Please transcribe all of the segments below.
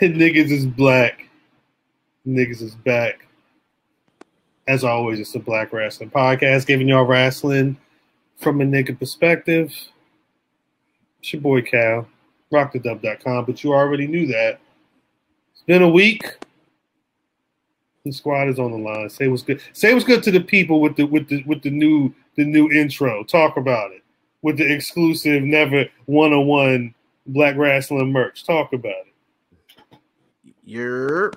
Niggas is black. Niggas is back. As always, it's the Black Rasslin podcast, giving y'all wrestling from a nigga perspective. It's your boy Cal, rockthedub.com, but you already knew that. It's been a week. The squad is on the line. Say what's good. Say what's good to the people with the new intro. Talk about it with the exclusive, never one-on-one Black Rasslin merch. Talk about it. Your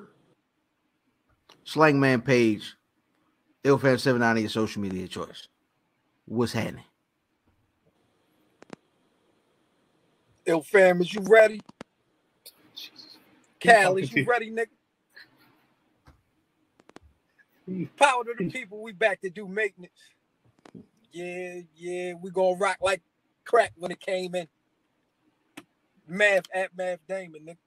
Slangman page, IlFam79, your social media choice. What's happening? IlFam, is you ready? Cal, is you ready, nigga? Power to the people. We back to do maintenance. Yeah, we gonna rock like crack when it came in. Math Damon, nigga.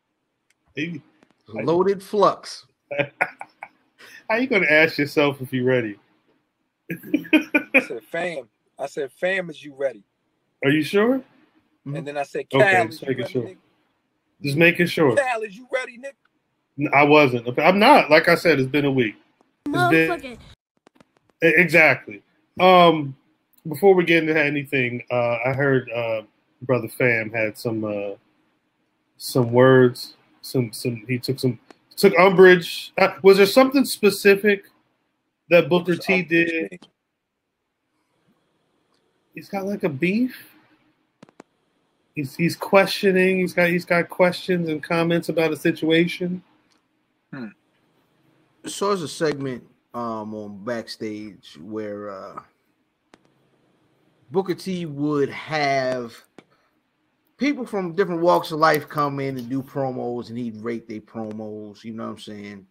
Hey, Loaded flux. How you gonna ask yourself if you're ready? I said, fam, is you ready? Are you sure? And then I said, Cal, is you ready, sure. nigga? Just making sure. Cal, is you ready, nigga? I wasn't. I'm not. Like I said, it's been a week. Exactly. Before we get into anything, I heard Brother Fam had some words. He took umbrage. Was there something specific that Booker T did? He's got like a beef. He's questioning. He's got questions and comments about a situation. So there's a segment on Backstage where Booker T would have people from different walks of life come in and do promos, and he'd rate their promos. You know what I'm saying?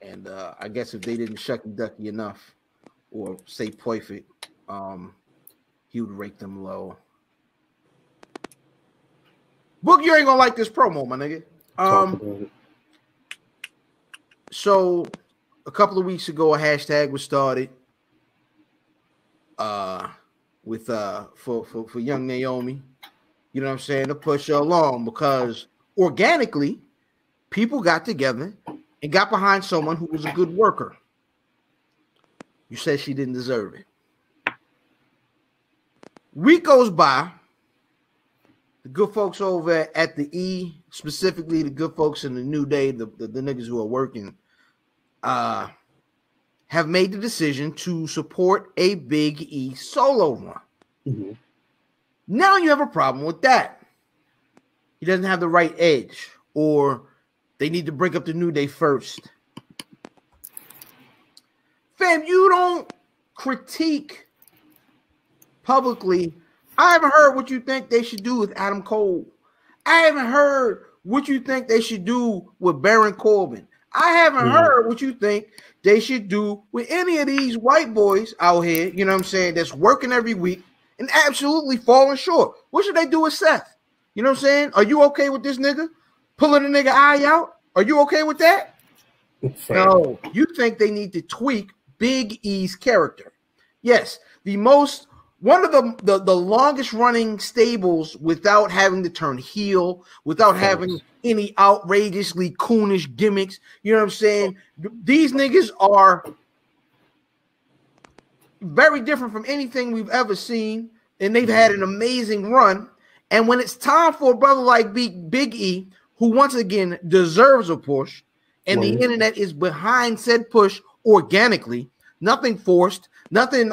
And I guess if they didn't shucky ducky enough or say perfect, he would rate them low. Book, you ain't gonna like this promo, my nigga. So a couple of weeks ago, a hashtag was started with for young Naomi. You know what I'm saying, to push her along, because organically people got together and got behind someone who was a good worker. You said she didn't deserve it. Week goes by. The good folks over at the E, specifically the good folks in the New Day, the niggas who are working, have made the decision to support a Big E solo run. Mm-hmm. Now you have a problem with that. He doesn't have the right edge, or they need to break up the New Day first. Fam, you don't critique publicly. I haven't heard what you think they should do with Adam Cole. I haven't heard what you think they should do with Baron Corbin. I haven't heard what you think they should do with any of these white boys out here, you know what I'm saying, that's working every week and absolutely falling short. What should they do with Seth? You know what I'm saying? Are you okay with this nigga pulling a nigga eye out? Are you okay with that? No, you think they need to tweak Big E's character. Yes, one of the longest running stables without having to turn heel, without having any outrageously coonish gimmicks. You know what I'm saying? These niggas are very different from anything we've ever seen, and they've had an amazing run. And when it's time for a brother like Big E, who once again deserves a push, and the internet is behind said push organically, nothing forced, nothing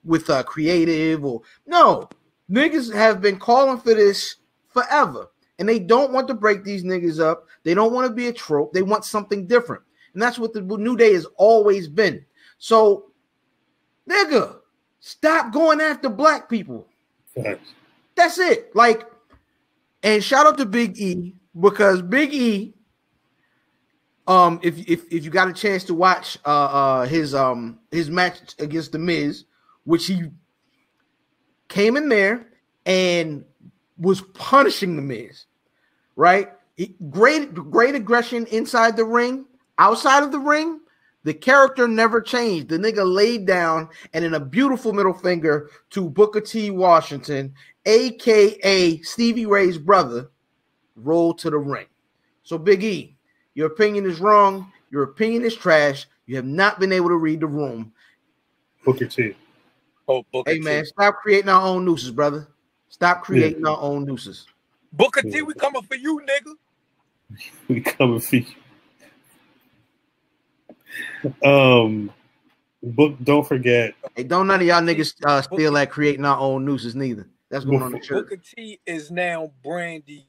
with creative or no. Niggas have been calling for this forever, and they don't want to break these niggas up. They don't want to be a trope. They want something different, and that's what the New Day has always been. So, nigga, stop going after black people. Thanks. That's it. Like, and shout out to Big E, because Big E, if you got a chance to watch his match against The Miz, which he came in there and was punishing The Miz, right? Great aggression inside the ring. Outside of the ring, The character never changed. The nigga laid down and in a beautiful middle finger to Booker T. Washington, a.k.a. Stevie Ray's brother, rolled to the ring. So, Big E, your opinion is wrong. Your opinion is trash. You have not been able to read the room. Booker T. Oh, Booker Hey, T. man, stop creating our own nooses, brother. Stop creating our own nooses. Booker T, we coming for you, nigga. We coming for you. Don't forget. Hey, don't none of y'all niggas steal that creating our own nooses neither. That's going on the shirt. Booker T is now Brandy.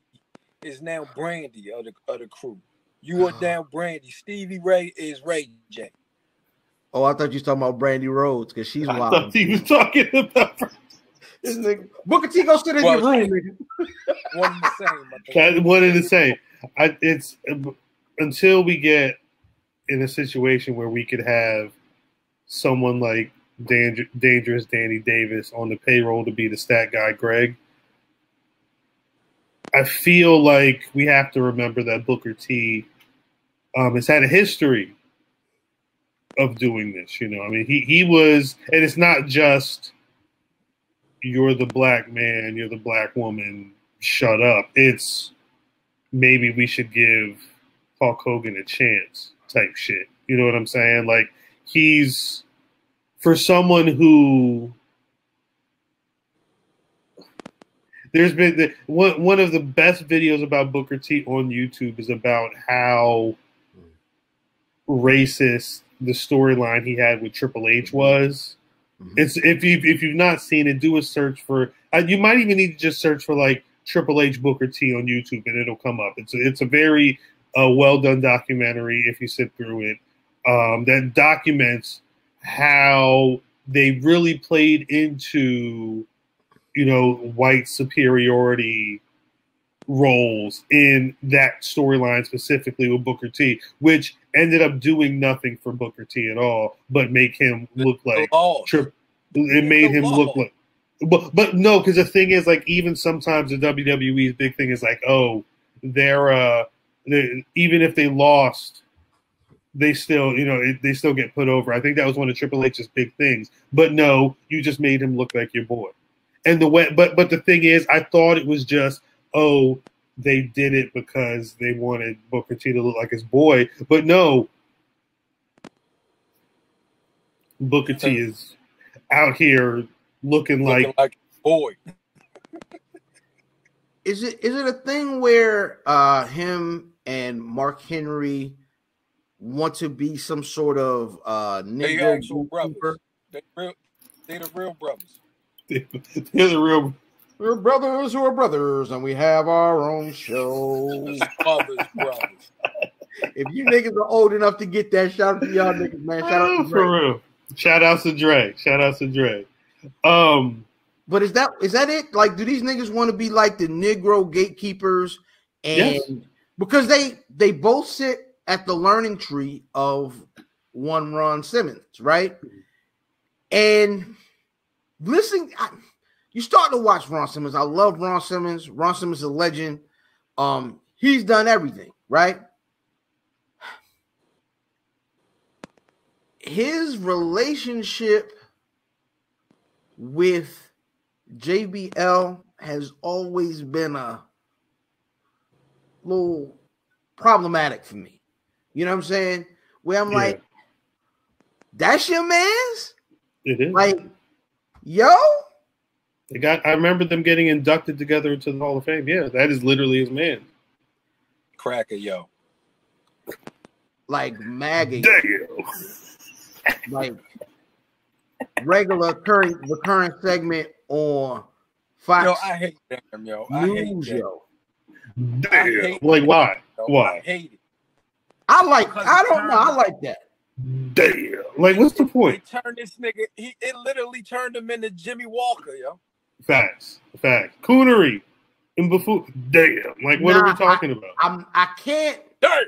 Is now Brandy of the crew. You are down Brandy. Stevie Ray is Ray J. Oh, I thought you was talking about Brandy Rhodes because she's wild. I thought he was talking about this nigga. Booker T, go sit in your room, nigga. One and the same. One and the same. It's until we get in a situation where we could have someone like Dangerous Danny Davis on the payroll to be the stat guy, Greg. I feel like we have to remember that Booker T has had a history of doing this. You know, I mean, he was, and it's not just you're the black man, you're the black woman, shut up. It's maybe we should give Hulk Hogan a chance type shit. You know what I'm saying? Like, he's, for someone who, there's been one of the best videos about Booker T on YouTube is about how racist the storyline he had with Triple H was. It's if you've not seen it, do a search for. You might even need to just search for like Triple H Booker T on YouTube, and it'll come up. It's a very well done documentary if you sit through it. That documents how they really played into, you know, white superiority roles in that storyline specifically with Booker T, which ended up doing nothing for Booker T at all, but make him look like it made him look like. But no, because the thing is, like, even sometimes the WWE's big thing is like, oh, they're even if they lost, they still, you know, they still get put over. I think that was one of Triple H's big things. But no, you just made him look like your boy. And the way, but the thing is, I thought it was just, oh, they did it because they wanted Booker T to look like his boy. But no, Booker T is out here looking like boy. Is it a thing where him and Mark Henry want to be some sort of Negro actual brothers? They're the real brothers. They're the real. We're brothers who are brothers, and we have our own show. brothers. If you niggas are old enough to get that, shout out to y'all niggas, man. Shout out to Dre. For real. Shout out to Dre. Shout out to Dre. But is that it? Like, do these niggas want to be like the Negro gatekeepers? And yes. Because they both sit at the learning tree of one Ron Simmons, right? And listen, you start to watch Ron Simmons. I love Ron Simmons. Ron Simmons is a legend. He's done everything, right? His relationship with JBL has always been a little problematic for me. You know what I'm saying? Where I'm like, that's your man's? It is. Like, yo? I remember them getting inducted together into the Hall of Fame. Yeah, that is literally his man. Cracker, yo. Like Maggie. Damn. Like regular recurring segment on Fox. Yo, I hate them, yo. News, yo. Damn. Like, why? Why? I hate it. I don't know. I like that. Damn. Like, what's the point? They turned this nigga. It literally turned him into Jimmy Walker, yo. Facts. Coonery and buffoon. Damn. Like, what are we talking about? I can't. Damn.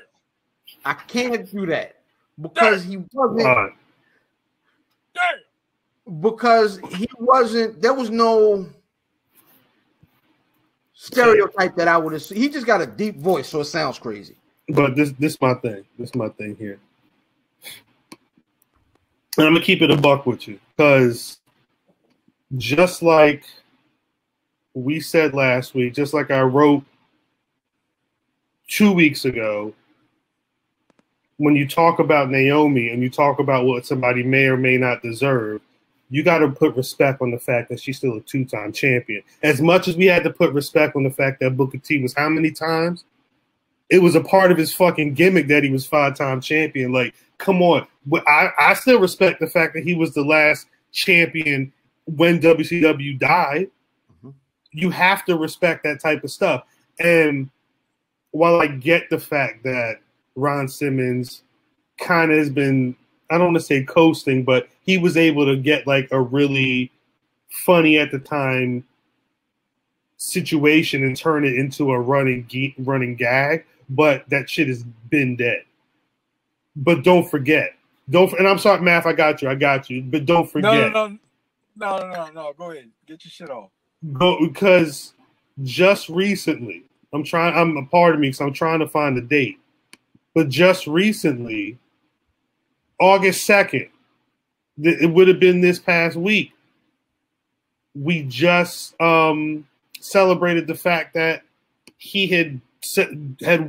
I can't do that because he wasn't. Damn. Because he wasn't. There was no stereotype that I would have seen. He just got a deep voice, so it sounds crazy. But this my thing. This is my thing here. And I'm gonna keep it a buck with you, because just like we said last week, just like I wrote 2 weeks ago, when you talk about Naomi and you talk about what somebody may or may not deserve, you got to put respect on the fact that she's still a 2-time champion. As much as we had to put respect on the fact that Booker T was how many times? It was a part of his fucking gimmick that he was 5-time champion. Like, come on. I still respect the fact that he was the last champion when WCW died. Mm-hmm. You have to respect that type of stuff. And while I get the fact that Ron Simmons kind of has been, I don't want to say coasting, but he was able to get like a really funny at the time situation and turn it into a running gag. But that shit has been dead. But don't forget. And I'm sorry, Math, I got you. But don't forget. No. Go ahead. Get your shit off. Because just recently, I'm a part of me because I'm trying to find the date. But just recently, August 2nd, it would have been this past week, we just celebrated the fact that he had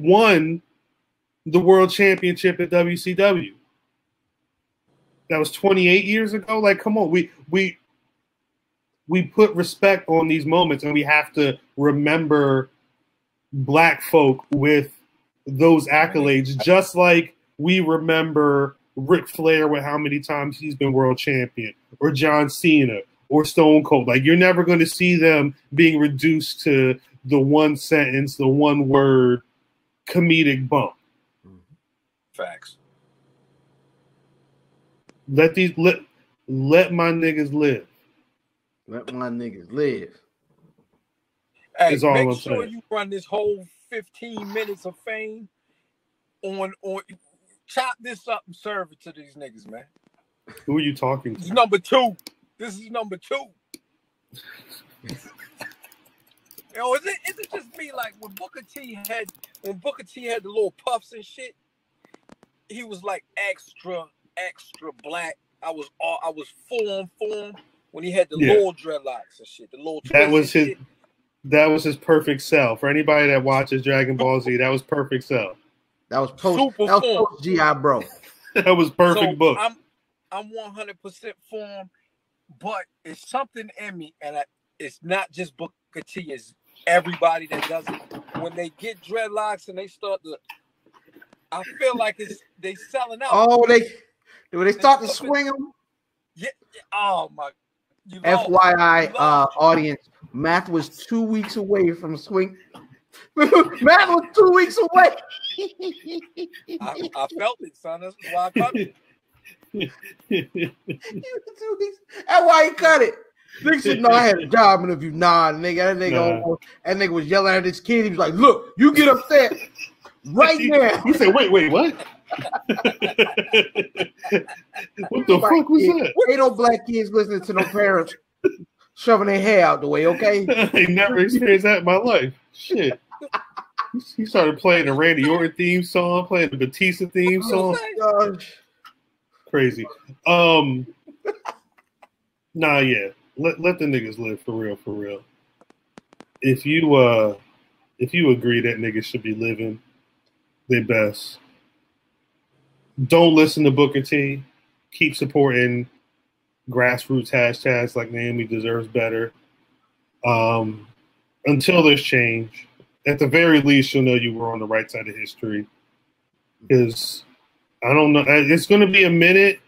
won the world championship at WCW. That was 28 years ago. Like, come on, we put respect on these moments, and we have to remember black folk with those accolades, just like we remember Ric Flair with how many times he's been world champion, or John Cena, or Stone Cold. Like, you're never going to see them being reduced to the one sentence, the one word comedic bump. Facts. Let my niggas live. Let my niggas live. Hey, is all make I'm sure saying. you run this whole 15 minutes of fame on chop this up and serve it to these niggas, man. Who are you talking to? This is number 2. This is number 2. Yo, is it just me, like when Booker T had the little puffs and shit, he was like extra black. I was full on form when he had the little dreadlocks and shit, the little that was his perfect sell. For anybody that watches Dragon Ball Z, that was perfect sell. That was post GI Bro. That was perfect book. I'm 100% form, but it's something in me, and it's not just Booker T, it's everybody that does it. When they get dreadlocks and they start to, I feel like they selling out. Oh, when they start to swing them. Yeah. Oh my. FYI, audience, Matt was 2 weeks away from swing. Matt was 2 weeks away. I felt it, son. That's why I cut it. That's why he cut it. Nigga said, "No, I had a job interview." Nah, nigga, that nigga was yelling at his kid. He was like, "Look, you get upset right now." He said, "Wait, what? What the fuck was that?" Ain't no black kids listening to no parents shoving their hair out the way. Okay, I ain't never experienced that in my life. Shit. He started playing the Randy Orton theme song, playing the Batista theme song. Crazy. Nah, yeah. Let the niggas live for real. If you agree that niggas should be living their best, don't listen to Booker T. Keep supporting grassroots hashtags like Naomi deserves better. Until there's change, at the very least, you'll know you were on the right side of history. Because I don't know, it's going to be a minute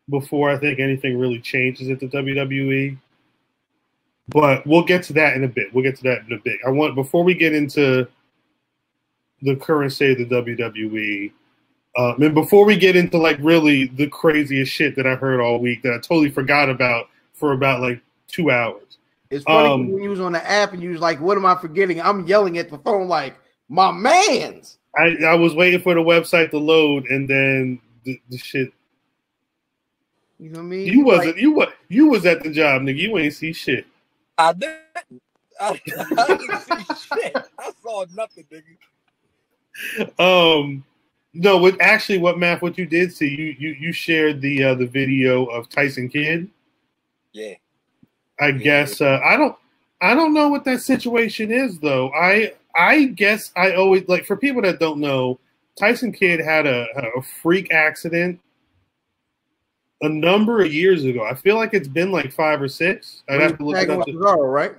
before I think anything really changes at the WWE. But we'll get to that in a bit. Before we get into the current state of the WWE, and before we get into like really the craziest shit that I heard all week that I totally forgot about for about like 2 hours. It's funny when you was on the app and you was like, "What am I forgetting?" I'm yelling at the phone like, "My man's." I was waiting for the website to load, and then the shit. You know what I mean? You was at the job, nigga. You ain't see shit. I didn't. I didn't see shit. I saw nothing, nigga. No, what you did see, you shared the video of Tyson Kidd. Yeah. I guess I don't know what that situation is though. I guess I always like, for people that don't know, Tyson Kidd had a freak accident a number of years ago. I feel like it's been like 5 or 6. I'd have to look it up. Cesaro, right?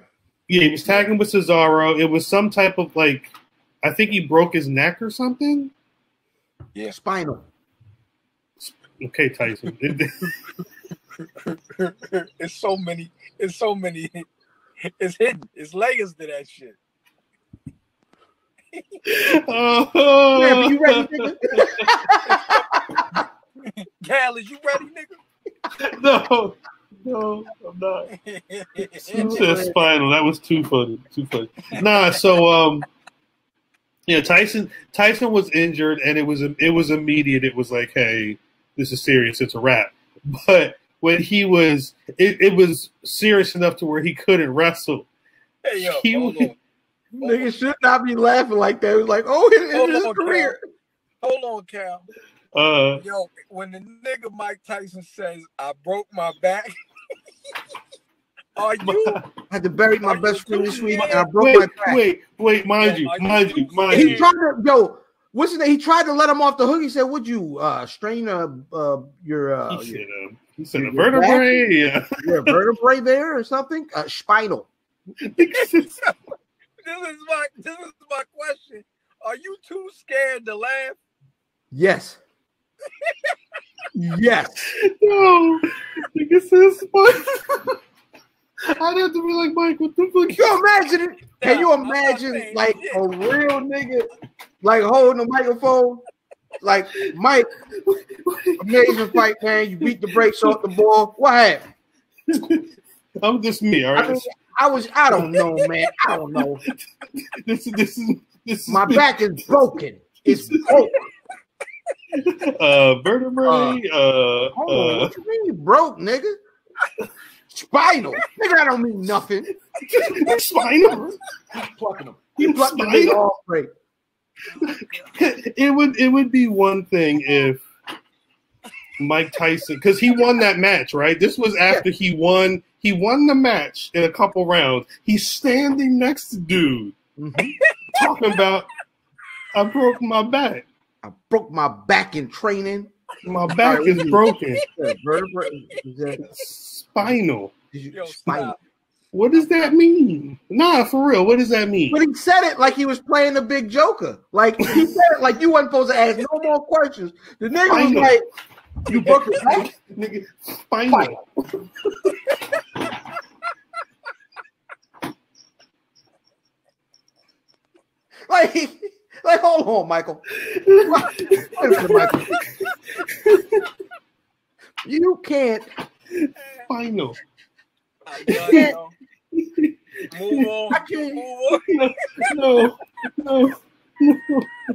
Yeah, he was tagging with Cesaro. It was some type of like, I think he broke his neck or something. Yeah. Spinal. Okay, Tyson. It's so many. It's hidden. It's layers to that shit. Oh. Yeah, but you ready, nigga? Cal, is you ready, nigga? No, I'm not. You said Spinal. That was too funny. Nah, so yeah, Tyson was injured, and it was immediate. It was like, hey, this is serious. It's a wrap. But when he was, it was serious enough to where he couldn't wrestle. Hey, yo, hold on. Nigga should not be laughing like that. It was like, oh, it's his career. Hold on, Cal. Yo, when the nigga Mike Tyson says, I broke my back, are you? I had to bury my best friend this week, and I broke my back. Wait, mind you. He tried to, what's his name? He tried to let him off the hook. He said, would you strain your he said a vertebrae? Yeah. Your vertebrae there or something? Spinal. This is my question. Are you too scared to laugh? Yes. Yes. No. Nigga says Spinal. I'd have to be like, Mike, what the fuck? You imagine it? Can you imagine like a real nigga like holding a microphone? Like, Mike, amazing fight, man. You beat the brakes off the ball. What happened? I'm just me, all right? I don't know, man. I don't know. This is my back is broken. It's broken. Vertebrae. What you mean you broke, nigga? Spinal. Nigga, I don't mean nothing. Spinal. He's plucking him. He plucked the nigga off break. It would be one thing if Mike Tyson, because he won that match, right? This was after he won the match in a couple rounds. He's standing next to dude talking about, I broke my back. I broke my back in training. My back is broken. Spinal. Spinal. What does that mean? Nah, for real. What does that mean? But he said it like he was playing the big joker. Like he said it like you wasn't supposed to ask no more questions. The nigga was like, "You broke your back, nigga." Spinal. Like, hold on, Michael. Michael. You can't. Spinal. Move on. I can't. No.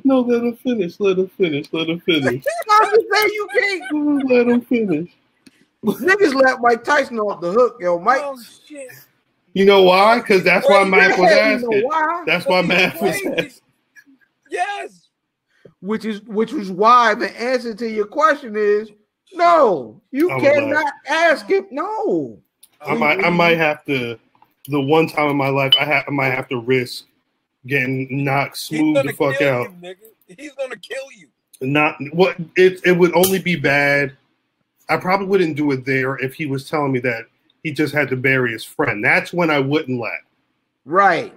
Let him finish. I'm just saying you can't. Let him finish. Niggas let Mike Tyson off the hook, yo. Mike. Oh, shit. You know why? Because that's why Matt was asking. You know why? That's why Matt was asking. Yes. Which was why the answer to your question is no. You cannot ask him. No. I might have to. The one time in my life, I might have to risk getting knocked smooth the fuck out. He's gonna kill you. Not what it would only be bad. I probably wouldn't do it there if he was telling me that he just had to bury his friend. That's when I wouldn't laugh. Right.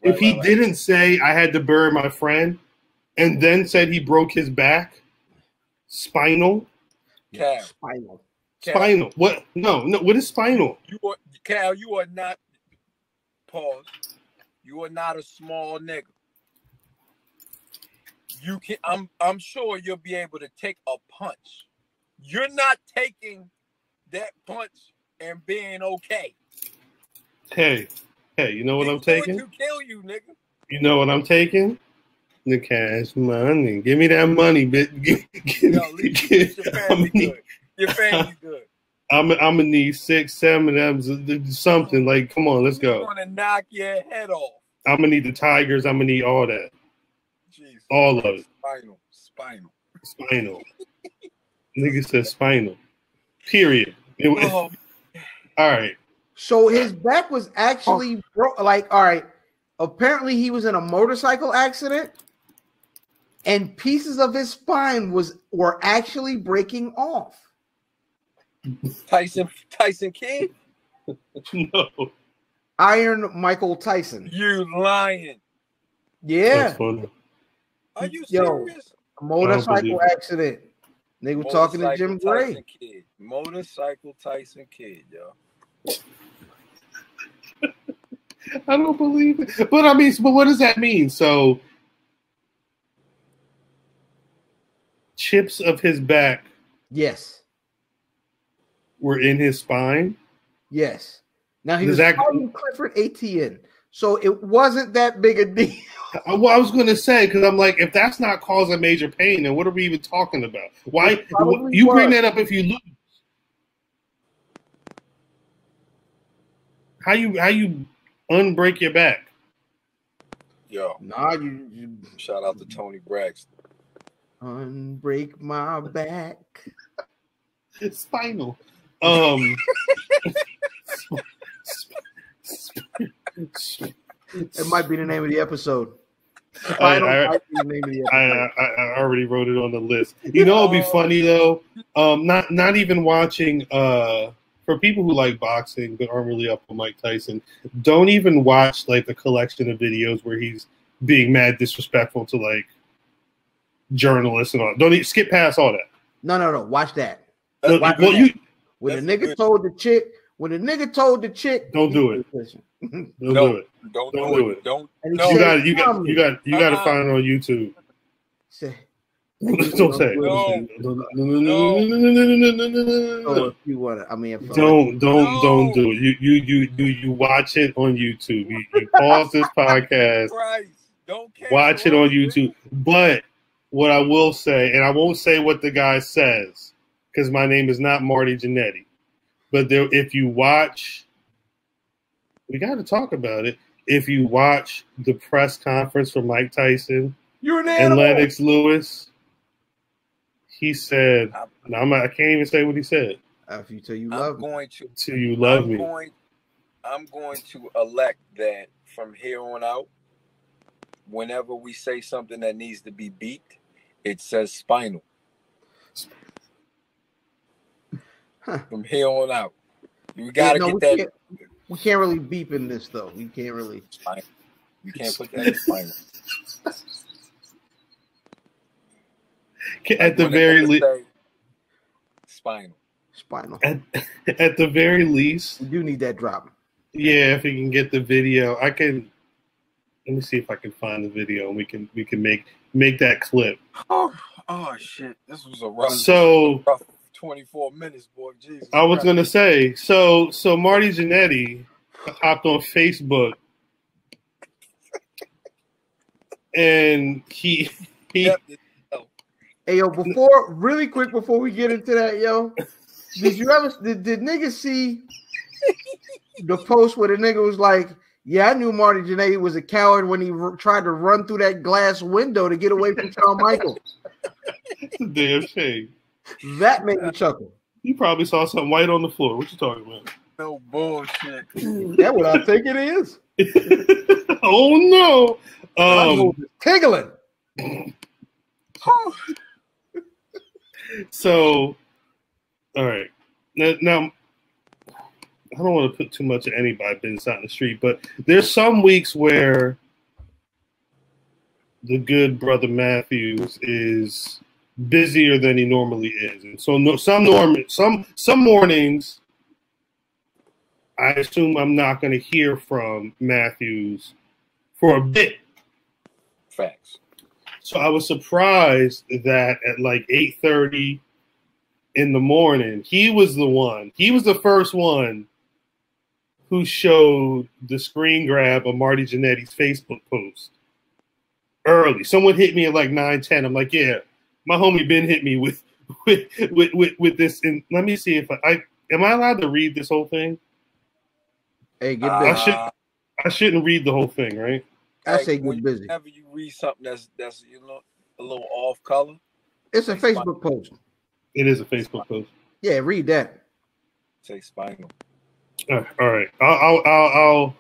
If he didn't say I had to bury my friend and then said he broke his back, spinal. Cal. Spinal. What? No. What is spinal? Cal, you are not. Pause. You are not a small nigga. You can. I'm sure you'll be able to take a punch. You're not taking that punch and being okay. Hey, you know what I'm taking? To kill you, nigga. You know what I'm taking? The cash money. Give me that money, bitch. Your family good. I'm gonna need 6, 7 of them, something like. Come on, let's go. I'm gonna knock your head off. I'm gonna need the Tigers. I'm gonna need all that. Jesus. All of it. Spinal. Nigga said spinal. Period. All right. So his back was actually broke. Like, all right. Apparently, he was in a motorcycle accident, and pieces of his spine were actually breaking off. Tyson Kidd? No. Iron Michael Tyson. You lying? Yeah. That's funny. Are you serious? A motorcycle accident. They were talking to Jim Gray. Motorcycle Tyson Kidd, yo. I don't believe it. But I mean, but what does that mean? So chips of his back, yes, were in his spine. Yes. Now he was fighting Clifford ATN, so it wasn't that big a deal. Well, I was going to say, because I'm like, if that's not causing major pain, then what are we even talking about? Why you bring that up if you lose? How you unbreak your back? Yo, nah, you shout out to Tony Braxton. Unbreak my back. It's spinal. It might be the name of the episode. I already wrote it on the list. You know, it'd be funny though. Not even watching. For people who like boxing but aren't really up on Mike Tyson, don't even watch like the collection of videos where he's being mad disrespectful to like journalists and all. Don't skip past all that. No. Watch that. When the nigga told the chick. When the nigga told the chick, don't do it. Don't do it. Don't do it. Don't. You got to find it on YouTube. Don't say it. No. If you want to, I mean, don't do it. You watch it on YouTube. You pause this podcast. Watch it on YouTube. But what I will say, and I won't say what the guy says, because my name is not Marty Jannetty. But if you watch, we got to talk about it. If you watch the press conference for Mike Tyson and Lennox Lewis, he said, I can't even say what he said. After you tell you love me. Till you love me. I'm going to elect that from here on out, whenever we say something that needs to be beeped, it says spinal. From here on out, you gotta get that. We can't really beep in this though. We can't really. You can't put that in spinal. At the very least, spinal. At the very least, we do need that drop. Yeah, if we can get the video, I can. Let me see if I can find the video, and we can make that clip. Oh shit! This was a rough. 24 minutes, boy. Jesus. I was gonna say, so Marty Jannetty hopped on Facebook, and he. Hey yo, really quick before we get into that, yo, did niggas see the post where the nigga was like, "Yeah, I knew Marty Jannetty was a coward when he tried to run through that glass window to get away from Shawn Michaels." It's a damn shame. That made me chuckle. You probably saw something white on the floor. What you talking about? No bullshit. That's what I think it is. Oh no! Tiggling. So, all right. Now, I don't want to put too much of anybody's business out in the street, but there's some weeks where the good brother Matthews is busier than he normally is, and so some mornings I assume I'm not going to hear from Matthews for a bit. Facts. So I was surprised that at like 8:30 in the morning, he was the first one who showed the screen grab of Marty Jannetty's Facebook post early. Someone hit me at like 9:10. I'm like, yeah. My homie Ben hit me with this, and let me see if I am I allowed to read this whole thing. Hey, get this. I shouldn't read the whole thing, right? I say get busy. Whenever you read something that's a little off color, it's a Facebook post. It is a Facebook post. Yeah, read that. Say Spinal. All right. I'll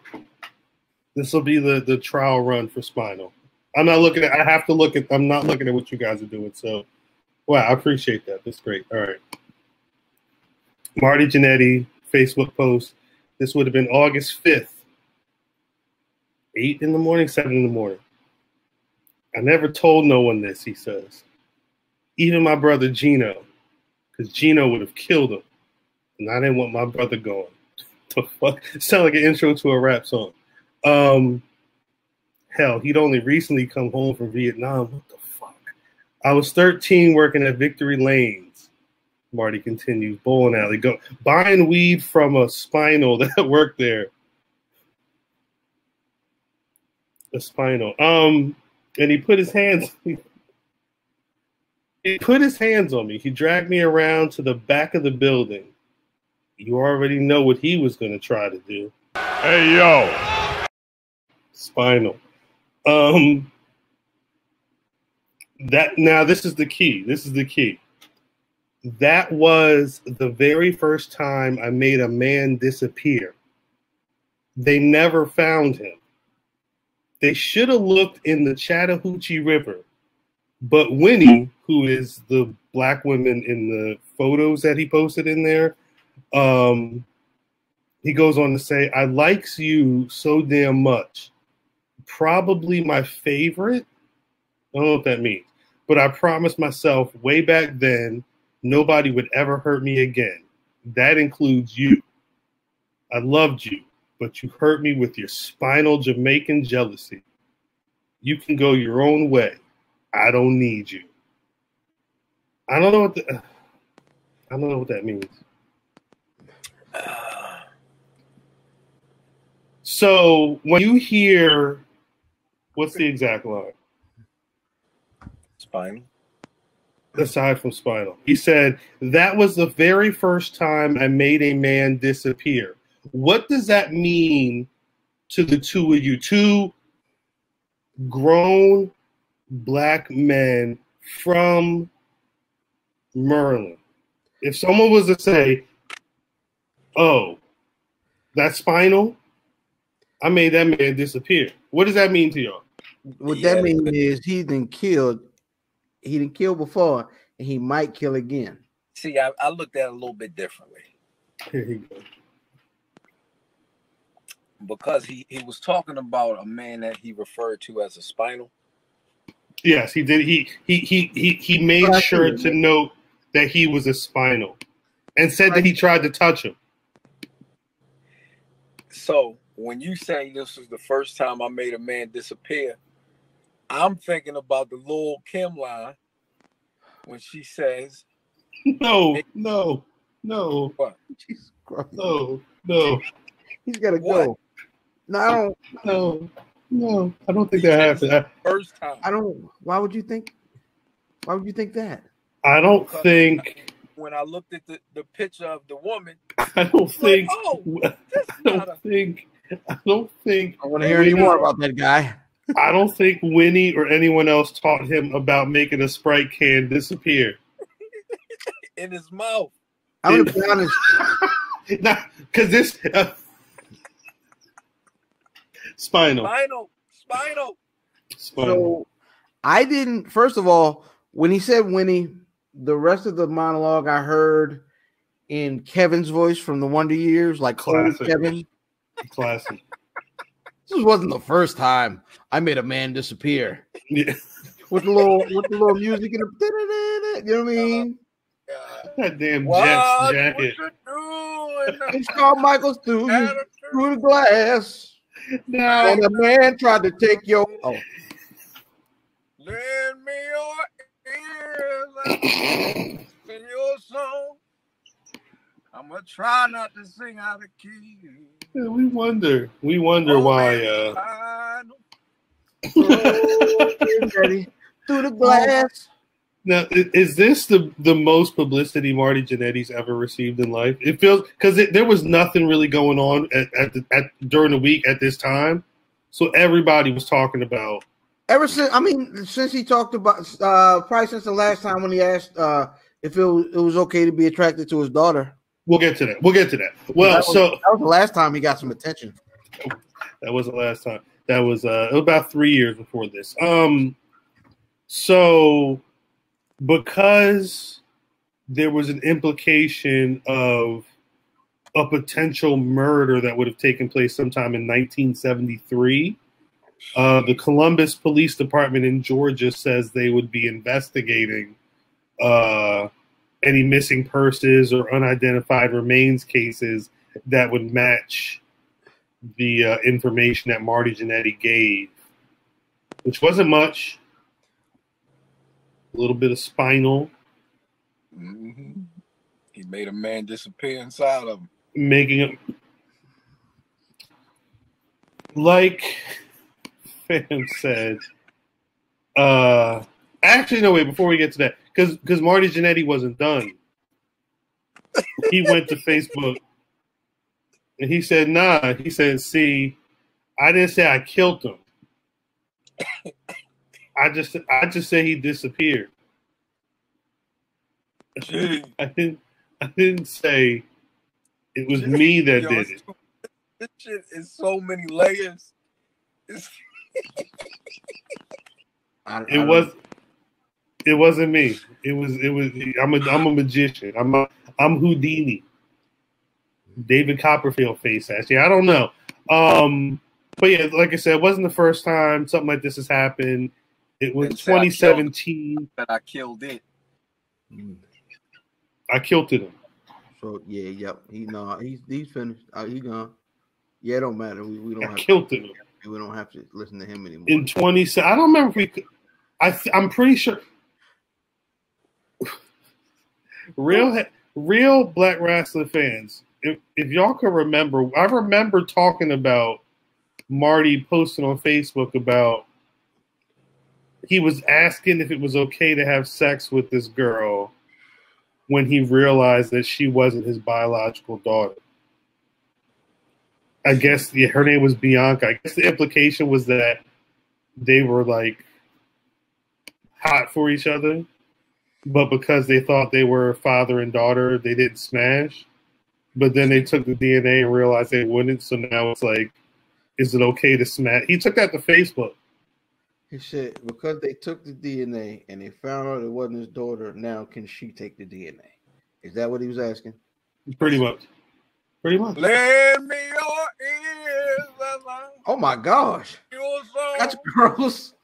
this will be the trial run for Spinal. I'm not looking at. I'm not looking at what you guys are doing. So, wow, I appreciate that. That's great. All right. Marty Jannetty, Facebook post. This would have been August 5th. 8 in the morning, 7 in the morning. I never told no one this, he says. Even my brother Gino, because Gino would have killed him. And I didn't want my brother going. The fuck? Sound like an intro to a rap song. Hell, he'd only recently come home from Vietnam. What the fuck? I was 13 working at Victory Lanes. Marty continues, bowling alley, buying weed from a Spinal that worked there. A Spinal. And he put his hands. He put his hands on me. He dragged me around to the back of the building. You already know what he was going to try to do. Hey, yo. Spinal. Now this is the key. This is the key. That was the very first time I made a man disappear. They never found him. They should have looked in the Chattahoochee River. But Winnie, who is the black woman in the photos that he posted in there, he goes on to say, I likes you so damn much. Probably my favorite. I don't know what that means. But I promised myself way back then, nobody would ever hurt me again. That includes you. I loved you, but you hurt me with your spinal Jamaican jealousy. You can go your own way. I don't need you. I don't know what that means. So when you hear, what's the exact line? Spinal. Aside from Spinal, he said, that was the very first time I made a man disappear. What does that mean to the two of you? Two grown black men from Maryland. If someone was to say, oh, that's Spinal, I made that man disappear. What does that mean to y'all? What that means is he didn't kill before, and he might kill again. See, I looked at it a little bit differently. Here he goes. Because he was talking about a man that he referred to as a Spinal. Yes, he did. He made sure to note that he was a Spinal and said that he tried to touch him. So when you say this was the first time I made a man disappear, I'm thinking about the Lil' Kim line when she says, No. What? Jesus Christ. No. He's got to What? go. No, I don't think that happened. First time. Why would you think that? I don't think. When I looked at the picture of the woman, I don't think. Like, I don't think. I want to hear any more about that guy. I don't think Winnie or anyone else taught him about making a Sprite can disappear in his mouth. I'm gonna be honest. Because this Spinal. So I didn't. First of all, when he said Winnie, the rest of the monologue I heard in Kevin's voice from the Wonder Years, like Classic. Kevin. Classic. This wasn't the first time I made a man disappear. Yeah. With the little music and the, you know what I mean? That damn Jets jacket. It's called Michael's through the glass. No. And a man tried to take your. Oh. Lend me your ears and your song. I'm gonna try not to sing out of key. Yeah, we wonder why. Through the glass. Now, is this the most publicity Marty Jannetty's ever received in life? It feels because there was nothing really going on during the week at this time. So everybody was talking about. Ever since he talked about, probably since the last time when he asked if it was okay to be attracted to his daughter. We'll get to that. Well, that was the last time he got some attention. That was the last time. That was it was about 3 years before this. So because there was an implication of a potential murder that would have taken place sometime in 1973, the Columbus Police Department in Georgia says they would be investigating any missing purses or unidentified remains cases that would match the information that Marty Jannetty gave, which wasn't much. A little bit of Spinal. Mm-hmm. He made a man disappear inside of him. Making him, like Fam said, actually, no, wait, before we get to that, because Marty Jannetty wasn't done. He went to Facebook and he said, nah, he said, see, I didn't say I killed him. I just said he disappeared. I didn't say it was me that did it. This shit is so many layers. It wasn't me. It was. I'm a magician. I'm Houdini. David Copperfield face actually. I don't know. But yeah, like I said, it wasn't the first time something like this has happened. It was 2017 that I killed it. I killed him. So yeah, yep. He's finished. He gone. Yeah, it don't matter. We don't. Killed him. We don't have to listen to him anymore. In 20, I don't remember if we could. I'm pretty sure. Real Black Rasslin fans, if y'all can remember, I remember talking about Marty posting on Facebook about he was asking if it was okay to have sex with this girl when he realized that she wasn't his biological daughter. I guess her name was Bianca. I guess the implication was that they were like hot for each other, but because they thought they were father and daughter, they didn't smash. But then they took the DNA and realized they wouldn't. So now it's like, is it okay to smash? He took that to Facebook. He said because they took the DNA and they found out it wasn't his daughter, now can she take the DNA? Is that what he was asking? Pretty much. Lend me your ears. Oh my gosh. That's gross.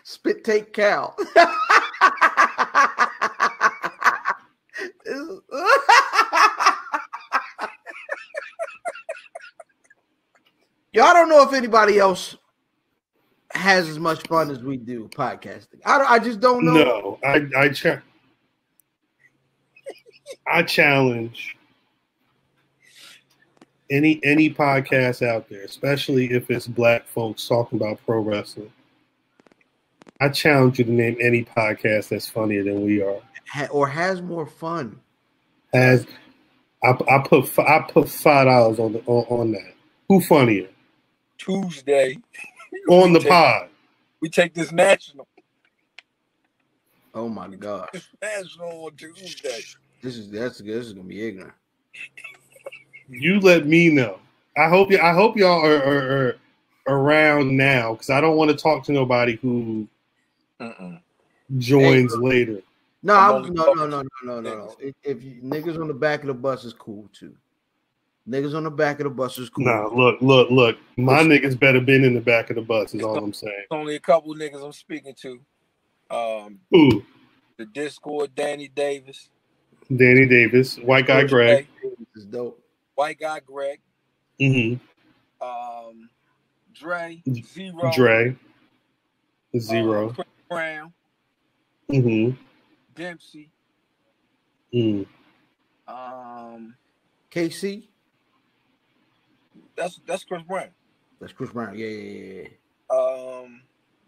Spit take cow. Y'all don't know if anybody else has as much fun as we do podcasting. I just don't know. No, I challenge any podcast out there, especially if it's black folks talking about pro wrestling. I challenge you to name any podcast that's funnier than we are, or has more fun. I put $5 on that. Who funnier? Tuesday on the pod. We take this national. Oh my gosh! National on Tuesday. This is gonna be ignorant. You let me know. I hope y'all are around now because I don't want to talk to nobody who joins later. No. If you, niggas on the back of the bus is cool too. Niggas on the back of the bus is cool. Nah, look. My niggas better been in the back of the bus is all I'm saying. Only a couple niggas I'm speaking to. Who? The Discord, Danny Davis. White guy Greg. This is dope. White guy Greg. Mm-hmm. Zero. Chris Brown. Mm-hmm. Dempsey. KC. That's Chris Brown. That's Chris Brown. Yeah.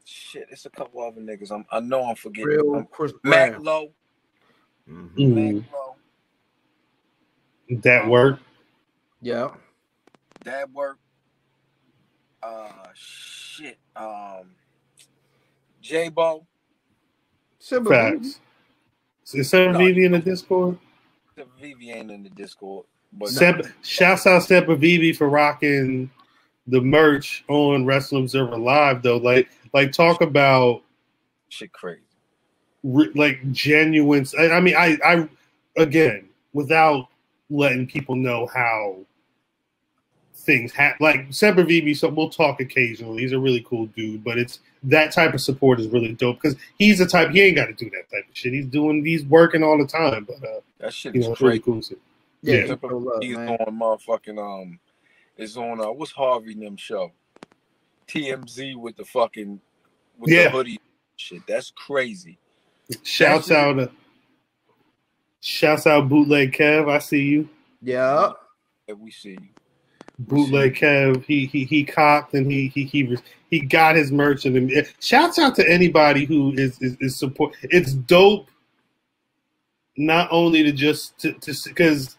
Shit, it's a couple other niggas. I know I'm forgetting. Real Chris Brown. Mac Low. Mm-hmm. Mac Low. That work. Yeah. That work. shit. J-Bo. Facts. Is Seb Vivi in the Discord? Seb Vivi ain't in the Discord. But shouts out Seb Vivi for rocking the merch on Wrestling Observer Live, though. Like talk about shit crazy. Like genuine. I mean, I again, without letting people know how things happen. Like Semper Vivi, so we'll talk occasionally. He's a really cool dude, but it's that type of support is really dope because he's the type he ain't got to do that type of shit. He's working all the time, but that shit is crazy. Really cool. Yeah, he's on motherfucking it's on what's Harvey and them show, TMZ with the fucking the hoodie shit. That's crazy. Shouts out Bootleg Kev. I see you. Yeah, we see you. Bootleg Kev. He cocked and he got his merch and shouts out to anybody who is support. It's dope. Not only to because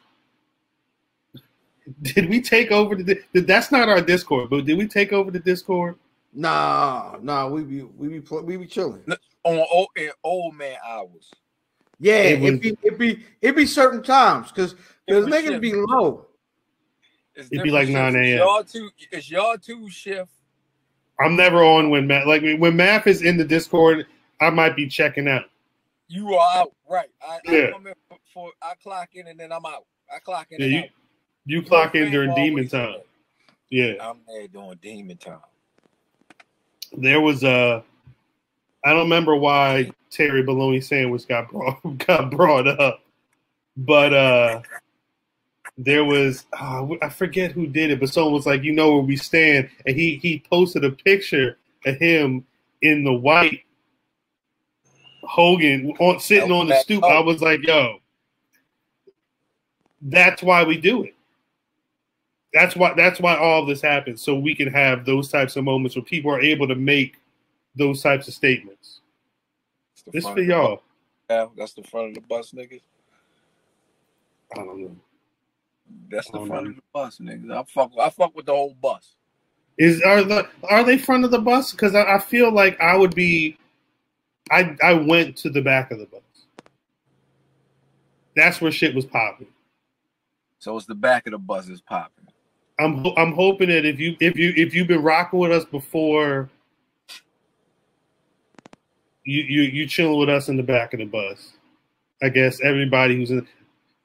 did we take over that's not our Discord, but did we take over the Discord? Nah, we be chilling on old man hours. Yeah, it be certain times because niggas be low. It'd be like 9 a.m. It's y'all two shift. I'm never on when Math is in the Discord. I might be checking out. You are out, right? I come in I clock in and then I'm out. I clock in and out. You clock in during demon time. Yeah, I'm there during demon time. There was I don't remember why Terry Bologna Sandwich got brought up, but there was I forget who did it, but someone was like, you know where we stand, and he posted a picture of him in the white Hogan sitting on the stoop. I was like, yo, that's why we do it. That's why all this happens, so we can have those types of moments where people are able to make those types of statements. This for y'all. Yeah, that's the front of the bus, niggas. I don't know. That's the front of the bus, niggas. I fuck with the whole bus. Are they front of the bus? Because I feel like I would be. I went to the back of the bus. That's where shit was popping. So it's the back of the bus is popping. I'm hoping that if you've been rocking with us before, you chilling with us in the back of the bus. I guess everybody who's in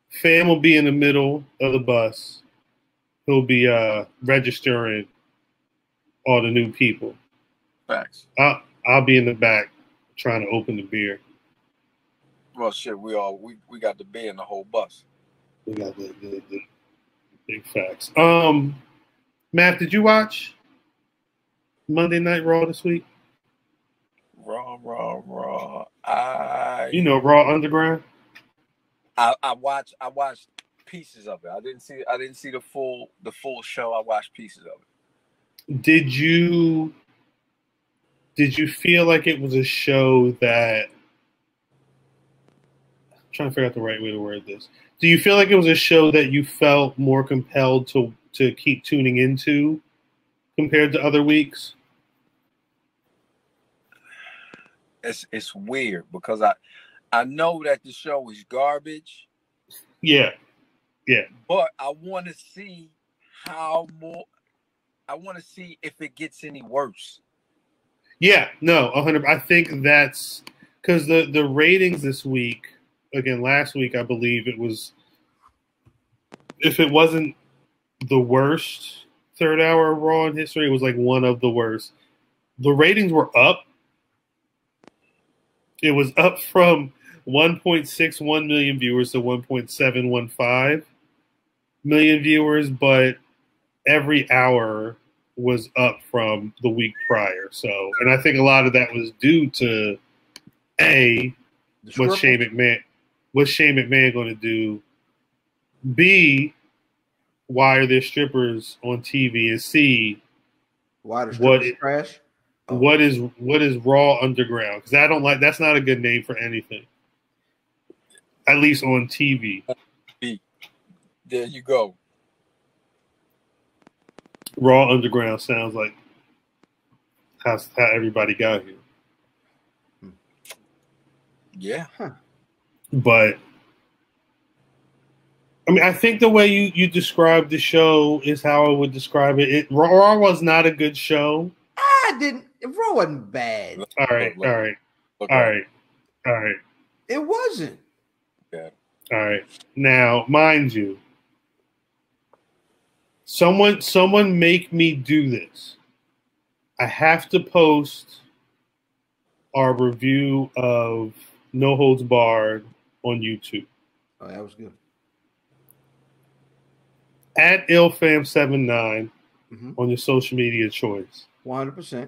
Fam will be in the middle of the bus. He'll be registering all the new people. Facts. I'll be in the back trying to open the beer. Well, shit, we got the beer in the whole bus. We got the big facts. Matt, did you watch Monday Night Raw this week? Raw. Raw Underground. I watched pieces of it. I didn't see the full show. I watched pieces of it. Did you feel like it was a show that? I'm trying to figure out the right way to word this. Do you feel like it was a show that you felt more compelled to keep tuning into compared to other weeks? It's weird because I know that the show is garbage. Yeah. But I want to see I want to see if it gets any worse. Yeah, no, 100. I think that's because the ratings this week. Again, last week I believe it was. If it wasn't the worst third hour Raw in history, it was like one of the worst. The ratings were up. It was up from 1.61 million viewers to 1.715 million viewers, but every hour was up from the week prior. So, and I think a lot of that was due to what's Shane McMahon going to do? B, why are there strippers on TV? And C, why the strippers crash? Oh. What is Raw Underground? Because that's not a good name for anything. At least on TV. There you go. Raw Underground sounds like how everybody got here. Yeah. But I mean, I think the way you described the show is how I would describe it. Raw was not a good show. I didn't. Raw wasn't bad. All right. It wasn't. Yeah. All right. Now, mind you, someone make me do this. I have to post our review of No Holds Barred on YouTube. Oh, that was good. At IlFam79 on your social media choice. 100%.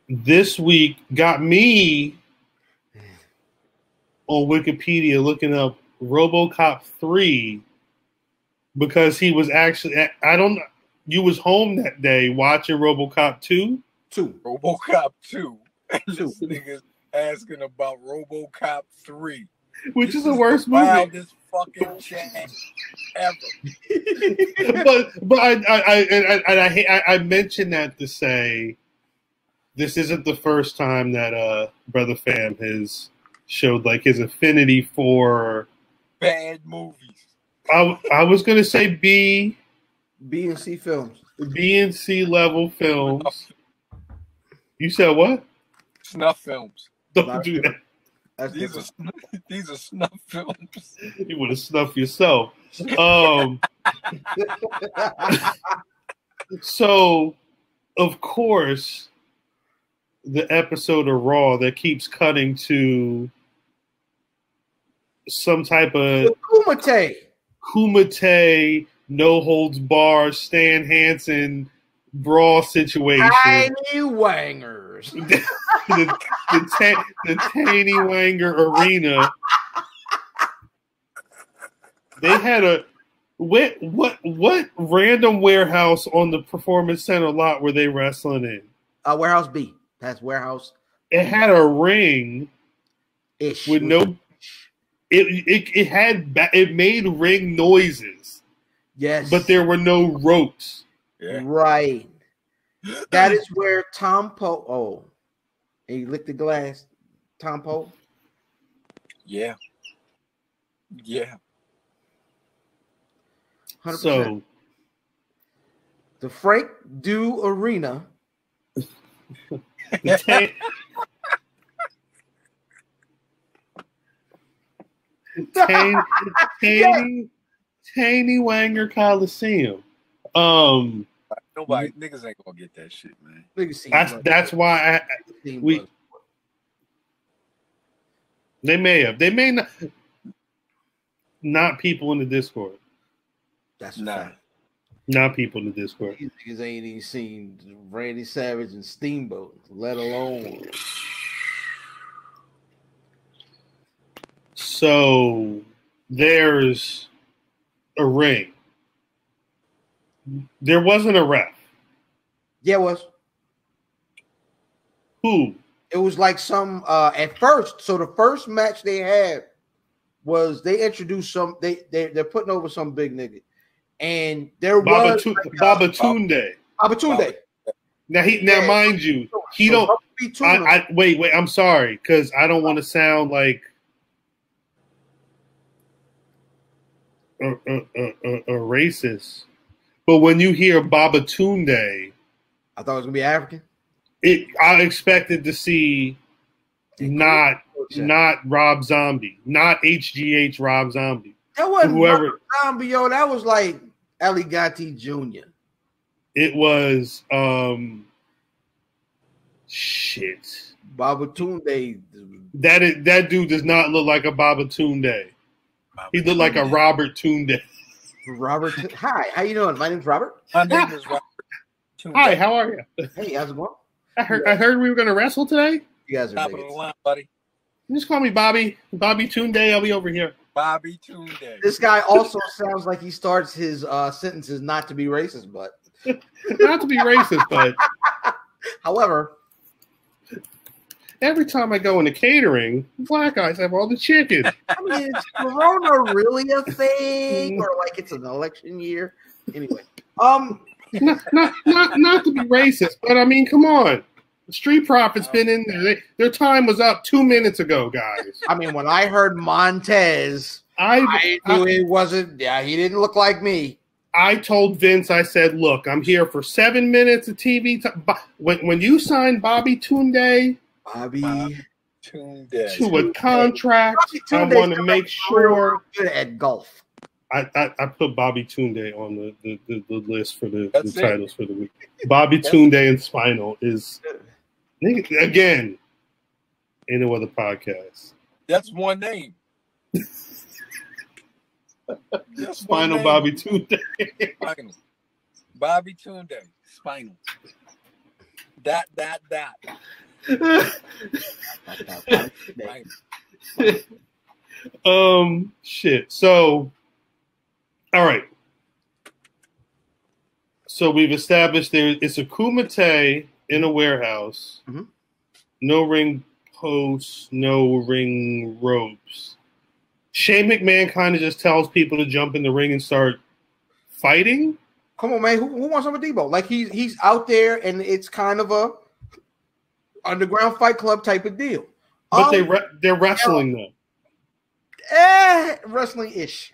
This week got me on Wikipedia looking up RoboCop 3 because he was actually, I don't know, you was home that day watching RoboCop 2? RoboCop 2. This nigga's asking about RoboCop 3. Which is the worst movie. Wildest fucking chat ever. but I mentioned that to say this isn't the first time that Brother Fam has showed like his affinity for bad movies. I was gonna say B and C films. B and C level films. You said what? Snuff films. Don't do that. These are snuff films. You want to snuff yourself. So, of course, the episode of Raw that keeps cutting to some type of Kumite, no holds barred, Stan Hansen brawl situation. Tiny wangers. the Tanny Wanger Arena. They had a what random warehouse on the Performance Center lot were they wrestling in? Warehouse B. That's warehouse. It had a ring with no. It made ring noises. Yes, but there were no ropes. Yeah. Right. That is where Tom Poe. Oh, and he licked the glass. Tom Poe. Yeah. Yeah. 100%. So the Frank Du Arena. Tanny Wanger Coliseum. Nobody niggas ain't gonna get that shit, man. That's why they may not people in the Discord. That's not people in the Discord. These niggas ain't even seen Randy Savage and Steamboat, let alone. So there's a ring. There wasn't a ref. Yeah, it was. Who? It was like some at first. So the first match they had was they introduced some. They're putting over some big nigga, and there was Babatunde. Babatunde. Now mind you, he don't. Wait. I'm sorry because I don't want to sound like a racist. But when you hear Babatunde, I thought it was gonna be African. I expected to see not Rob Zombie, not HGH Rob Zombie. That wasn't whoever Rob Zombie, yo. That was like Eligati Jr. It was shit. Babatunde. That dude does not look like a Babatunde. He looked like a Robert Tunde. Robert, hi, how you doing? My name's Robert. My name is Robert. Hi, how are you? Hey, how's it going? I heard we were going to wrestle today. You guys are top of the line, buddy. Just call me Bobby Tunde. I'll be over here. Bobby Tunde. This guy also sounds like he starts his sentences not to be racist, but not to be racist, but however, every time I go into catering, black guys have all the chicken. I mean, is Corona really a thing, or like it's an election year? Anyway, not to be racist, but I mean, come on. The Street Profits been in there. Their time was up 2 minutes ago, guys. I mean, when I heard Montez, I knew it wasn't. Yeah, he didn't look like me. I told Vince, I said, "Look, I'm here for 7 minutes of TV time." When you signed Bobby Tunde to a contract, I want to make sure good at golf. I put Bobby Tunde on the list for the titles for the week. Bobby Tunde and Spinal is again ain't no other podcast. That's one name. Spinal Bobby Tunde. Spinal. Bobby Tunde. Spinal. Dot. Shit. So, all right. So we've established it's a kumite in a warehouse. Mm-hmm. No ring posts, no ring ropes. Shane McMahon kind of just tells people to jump in the ring and start fighting. Come on, man. Who wants some of Debo? Like he's out there, and it's kind of a underground fight club type of deal. But they're wrestling though. Wrestling-ish.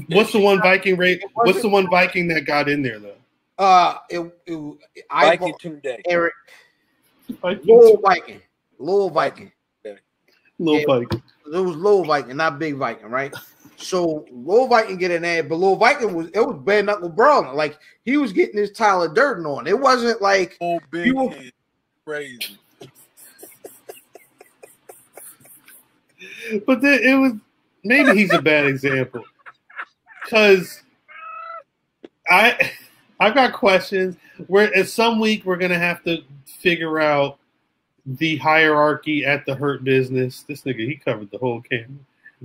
What's the one Viking rate? What's the one Viking that got in there though? Viking Tunde. Eric. Little Viking. Little Viking. It was Little Viking, not Big Viking, right? So Little Viking get in there, but Little Viking was bare knuckle brawling. Like he was getting his Tyler Durden on. It wasn't like big crazy. But then it was maybe he's a bad example because I've got questions. Some week we're gonna have to figure out the hierarchy at the Hurt Business. This nigga, he covered the whole camera.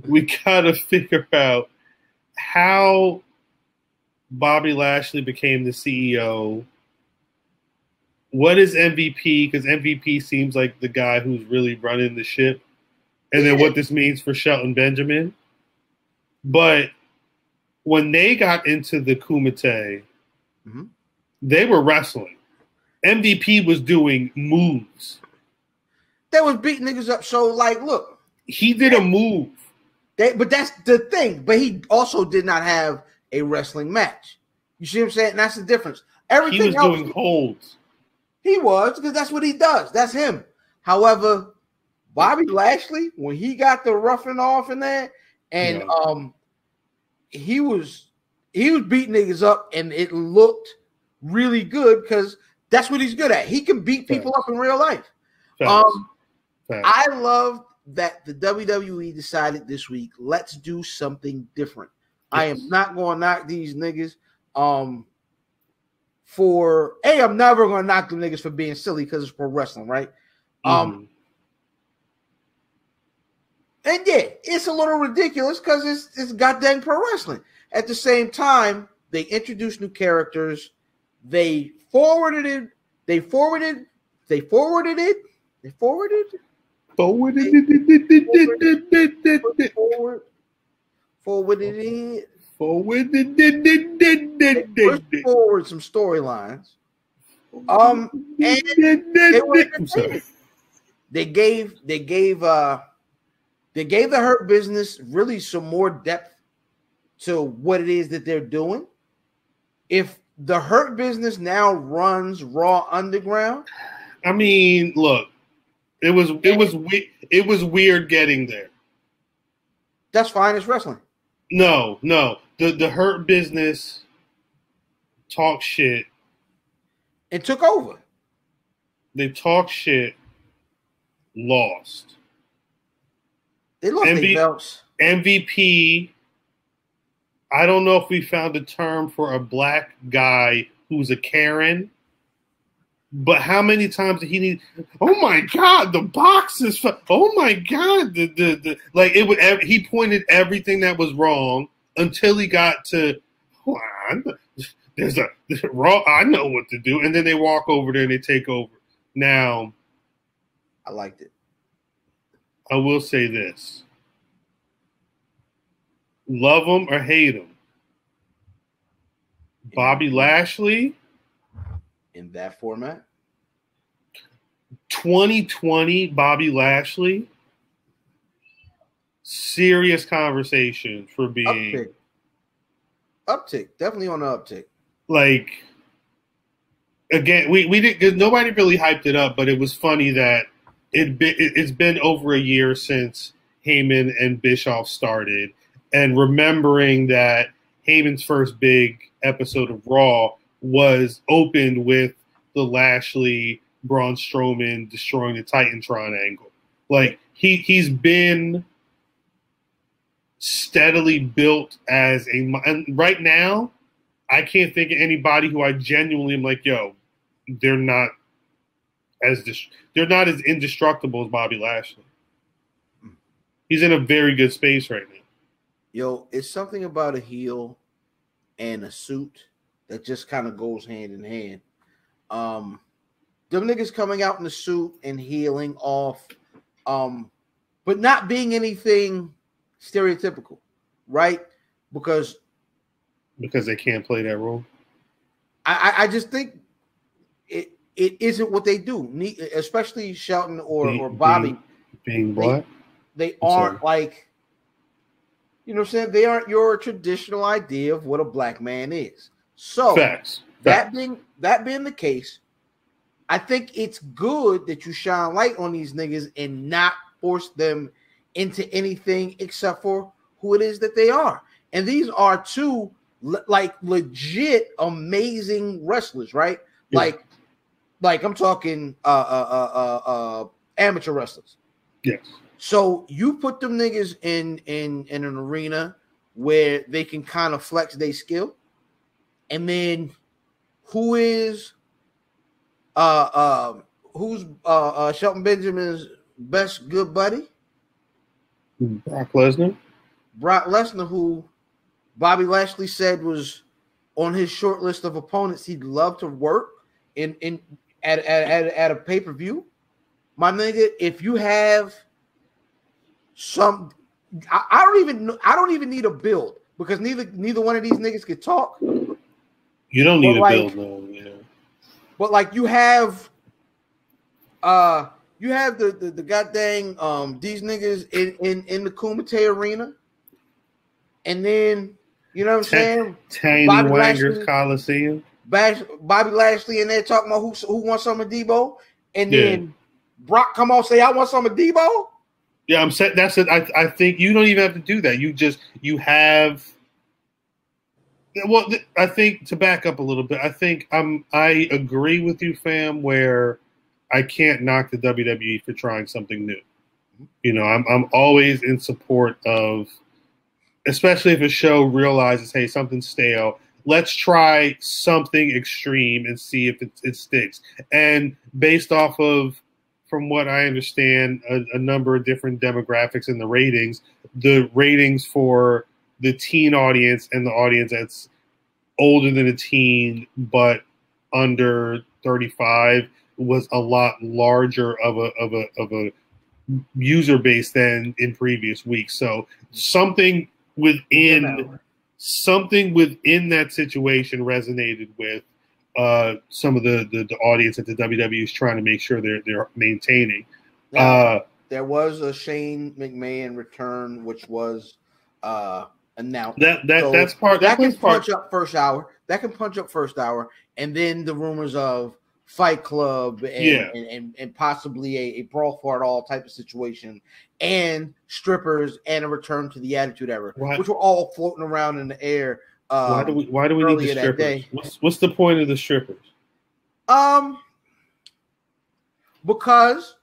We gotta figure out how Bobby Lashley became the CEO. What is MVP? Because MVP seems like the guy who's really running the ship. And then what this means for Shelton Benjamin. But when they got into the kumite, they were wrestling. MVP was doing moves. They was beating niggas up. So, like, look. He did a move. But that's the thing. But he also did not have a wrestling match. You see what I'm saying? And that's the difference. Everything he was doing holds. He was, because that's what he does. That's him. However, Bobby Lashley, when he got the roughing off in there, and he was beating niggas up, and it looked really good because that's what he's good at. He can beat people up in real life. I love that the WWE decided this week, let's do something different. Yes. I am not going to knock these niggas. I'm never going to knock them niggas for being silly because it's pro wrestling, right? And yeah, it's a little ridiculous because it's goddamn pro wrestling. At the same time, they introduced new characters. They forwarded it. Forward some storylines. And they gave the Hurt Business really some more depth to what it is that they're doing. If the Hurt Business now runs Raw Underground, I mean, look, it was weird getting there. That's fine. It's wrestling. No. The Hurt Business talk shit. It took over. They talk shit. Lost. They lost their belts. MVP. I don't know if we found a term for a black guy who's a Karen. But how many times did he need? Oh my God, the boxes! Oh my God, he pointed everything that was wrong until he got to. There's Raw. I know what to do, and then they walk over there and they take over. Now, I liked it. I will say this: love him or hate him, Bobby Lashley in that format? 2020 Bobby Lashley. Serious conversation for being uptick, definitely on the uptick. Like, again, we didn't, because nobody really hyped it up, but it was funny that it's been over a year since Heyman and Bischoff started, and remembering that Heyman's first big episode of Raw was opened with the Lashley Braun Strowman destroying the Titantron angle. Like, he's been steadily built as and right now, I can't think of anybody who I genuinely am like, yo, they're not as indestructible as Bobby Lashley. He's in a very good space right now. Yo, it's something about a heel and a suit that just kind of goes hand in hand. Them niggas coming out in the suit and healing off, but not being anything stereotypical, right? Because they can't play that role. I just think it isn't what they do, especially Shelton or Bobby. Being black, they aren't like, you know what I'm saying? They aren't your traditional idea of what a black man is. So Facts. That being the case, I think it's good that you shine light on these niggas and not force them into anything except for who it is that they are. And these are two like legit amazing wrestlers, right? Yeah. Like I'm talking amateur wrestlers. Yes. So you put them niggas in an arena where they can kind of flex their skill, and then who's Shelton Benjamin's best good buddy? Brock Lesnar. Brock Lesnar, who Bobby Lashley said was on his short list of opponents he'd love to work at a pay-per-view. My nigga, if you have some, I don't even need a build, because neither one of these niggas could talk. You don't need a build, no. Yeah. But like you have the goddamn these niggas in the Kumite arena, and then you know what I'm saying? Tiny Wangers Coliseum. Bobby Lashley in there talking about who wants some of Debo, and then Brock come on say I want some of Debo. Yeah, I'm saying that's it. I think you don't even have to do that. You have. Well, I think to back up a little bit, I agree with you, fam, where I can't knock the WWE for trying something new. You know, I'm always in support of, especially if a show realizes, hey, something's stale. Let's try something extreme and see if it sticks. And based off of, from what I understand, a number of different demographics in the ratings for the teen audience and the audience that's older than a teen but under 35 was a lot larger of a user base than in previous weeks. So something within that situation resonated with some of the audience that the WWE is trying to make sure they're maintaining. Now, there was a Shane McMahon return, which was announced. That's part. That can punch up first hour. That can punch up first hour, and then the rumors of Fight Club and possibly a brawl for it all type of situation, and strippers and a return to the Attitude Era, which were all floating around in the air. Why do we need the strippers? What's the point of the strippers? Because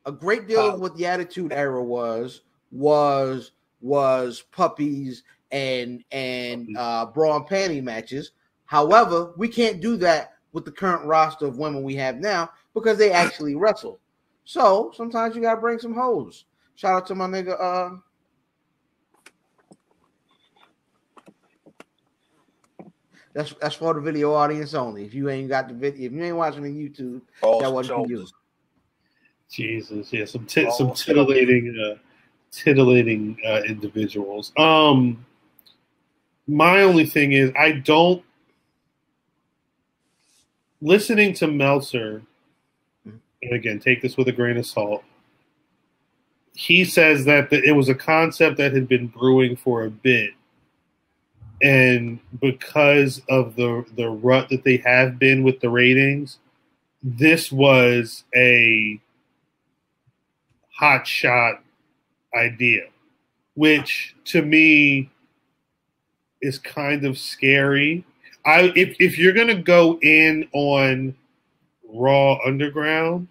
a great deal of what the Attitude Era was puppies and bra and panty matches. However, we can't do that with the current roster of women we have now because they actually wrestle. So sometimes you gotta bring some hoes. Shout out to my nigga. That's for the video audience only. If you ain't got the video, if you ain't watching on YouTube, that wasn't for you. Jesus, yeah, some titillating individuals. My only thing is listening to Meltzer, and again, take this with a grain of salt. He says that it was a concept that had been brewing for a bit. And because of the rut that they have been with the ratings, this was a hot shot idea, which to me is kind of scary. If you're gonna go in on Raw Underground,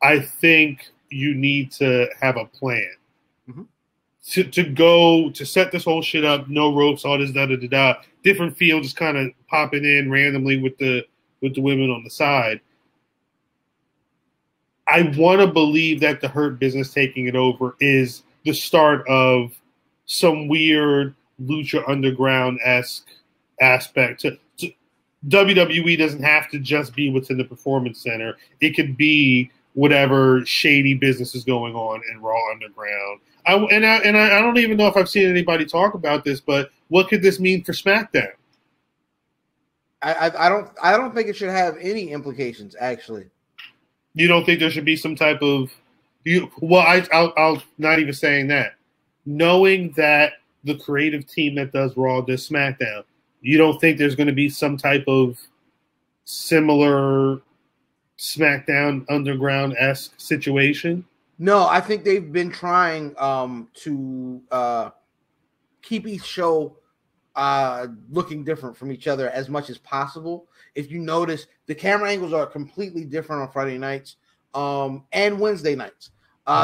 I think you need to have a plan. Mm-hmm. To set this whole shit up, no ropes, all this da. Different field just kind of popping in randomly with the women on the side. I want to believe that the Hurt Business taking it over is the start of some weird Lucha Underground-esque aspect. WWE doesn't have to just be what's in the Performance Center. It could be whatever shady business is going on in Raw Underground. I don't even know if I've seen anybody talk about this, but what could this mean for SmackDown? I don't think it should have any implications, actually. You don't think there should be some type of I'll not even saying that. Knowing that the creative team that does Raw does SmackDown, you don't think there's going to be some type of similar SmackDown Underground-esque situation? No, I think they've been trying to keep each show looking different from each other as much as possible. If you notice, the camera angles are completely different on Friday nights and Wednesday nights.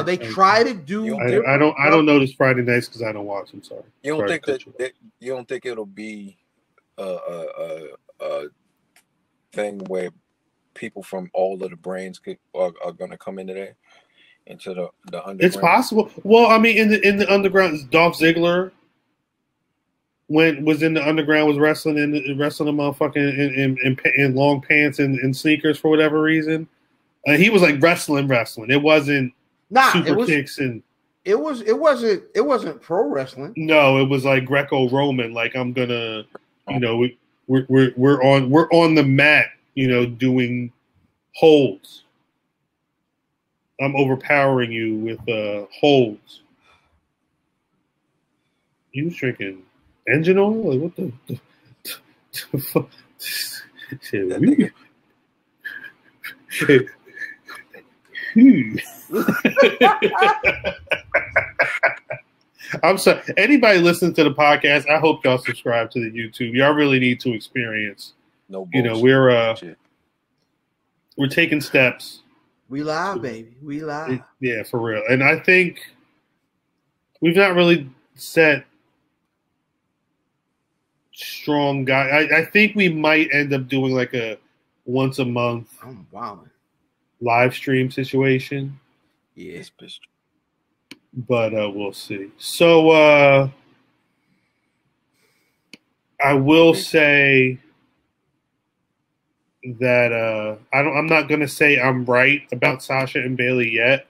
They try to do. I don't notice Friday nights because I don't watch. I'm sorry. You don't think that you don't think it'll be a thing where people from all of the brands are going to come into there, into the underground? It's possible. Well, I mean, in the underground, Dolph Ziggler was in the underground, was wrestling a motherfucking in long pants and sneakers for whatever reason. He was like wrestling. It wasn't kicks and it wasn't pro wrestling. No, it was like Greco-Roman. Like, I'm gonna, we're on the mat, doing holds. I'm overpowering you with holds. You was drinking engine oil? Like, what the fuck? I'm sorry. Anybody listening to the podcast, I hope y'all subscribe to the YouTube. Y'all really need to experience. No bullshit. We're taking steps. We live, baby. We live. Yeah, for real. And I think we've not really set strong guy. I think we might end up doing like a once a month live stream situation. Yeah. But we'll see. So I will say that I'm not going to say I'm right about Sasha and Bayley yet,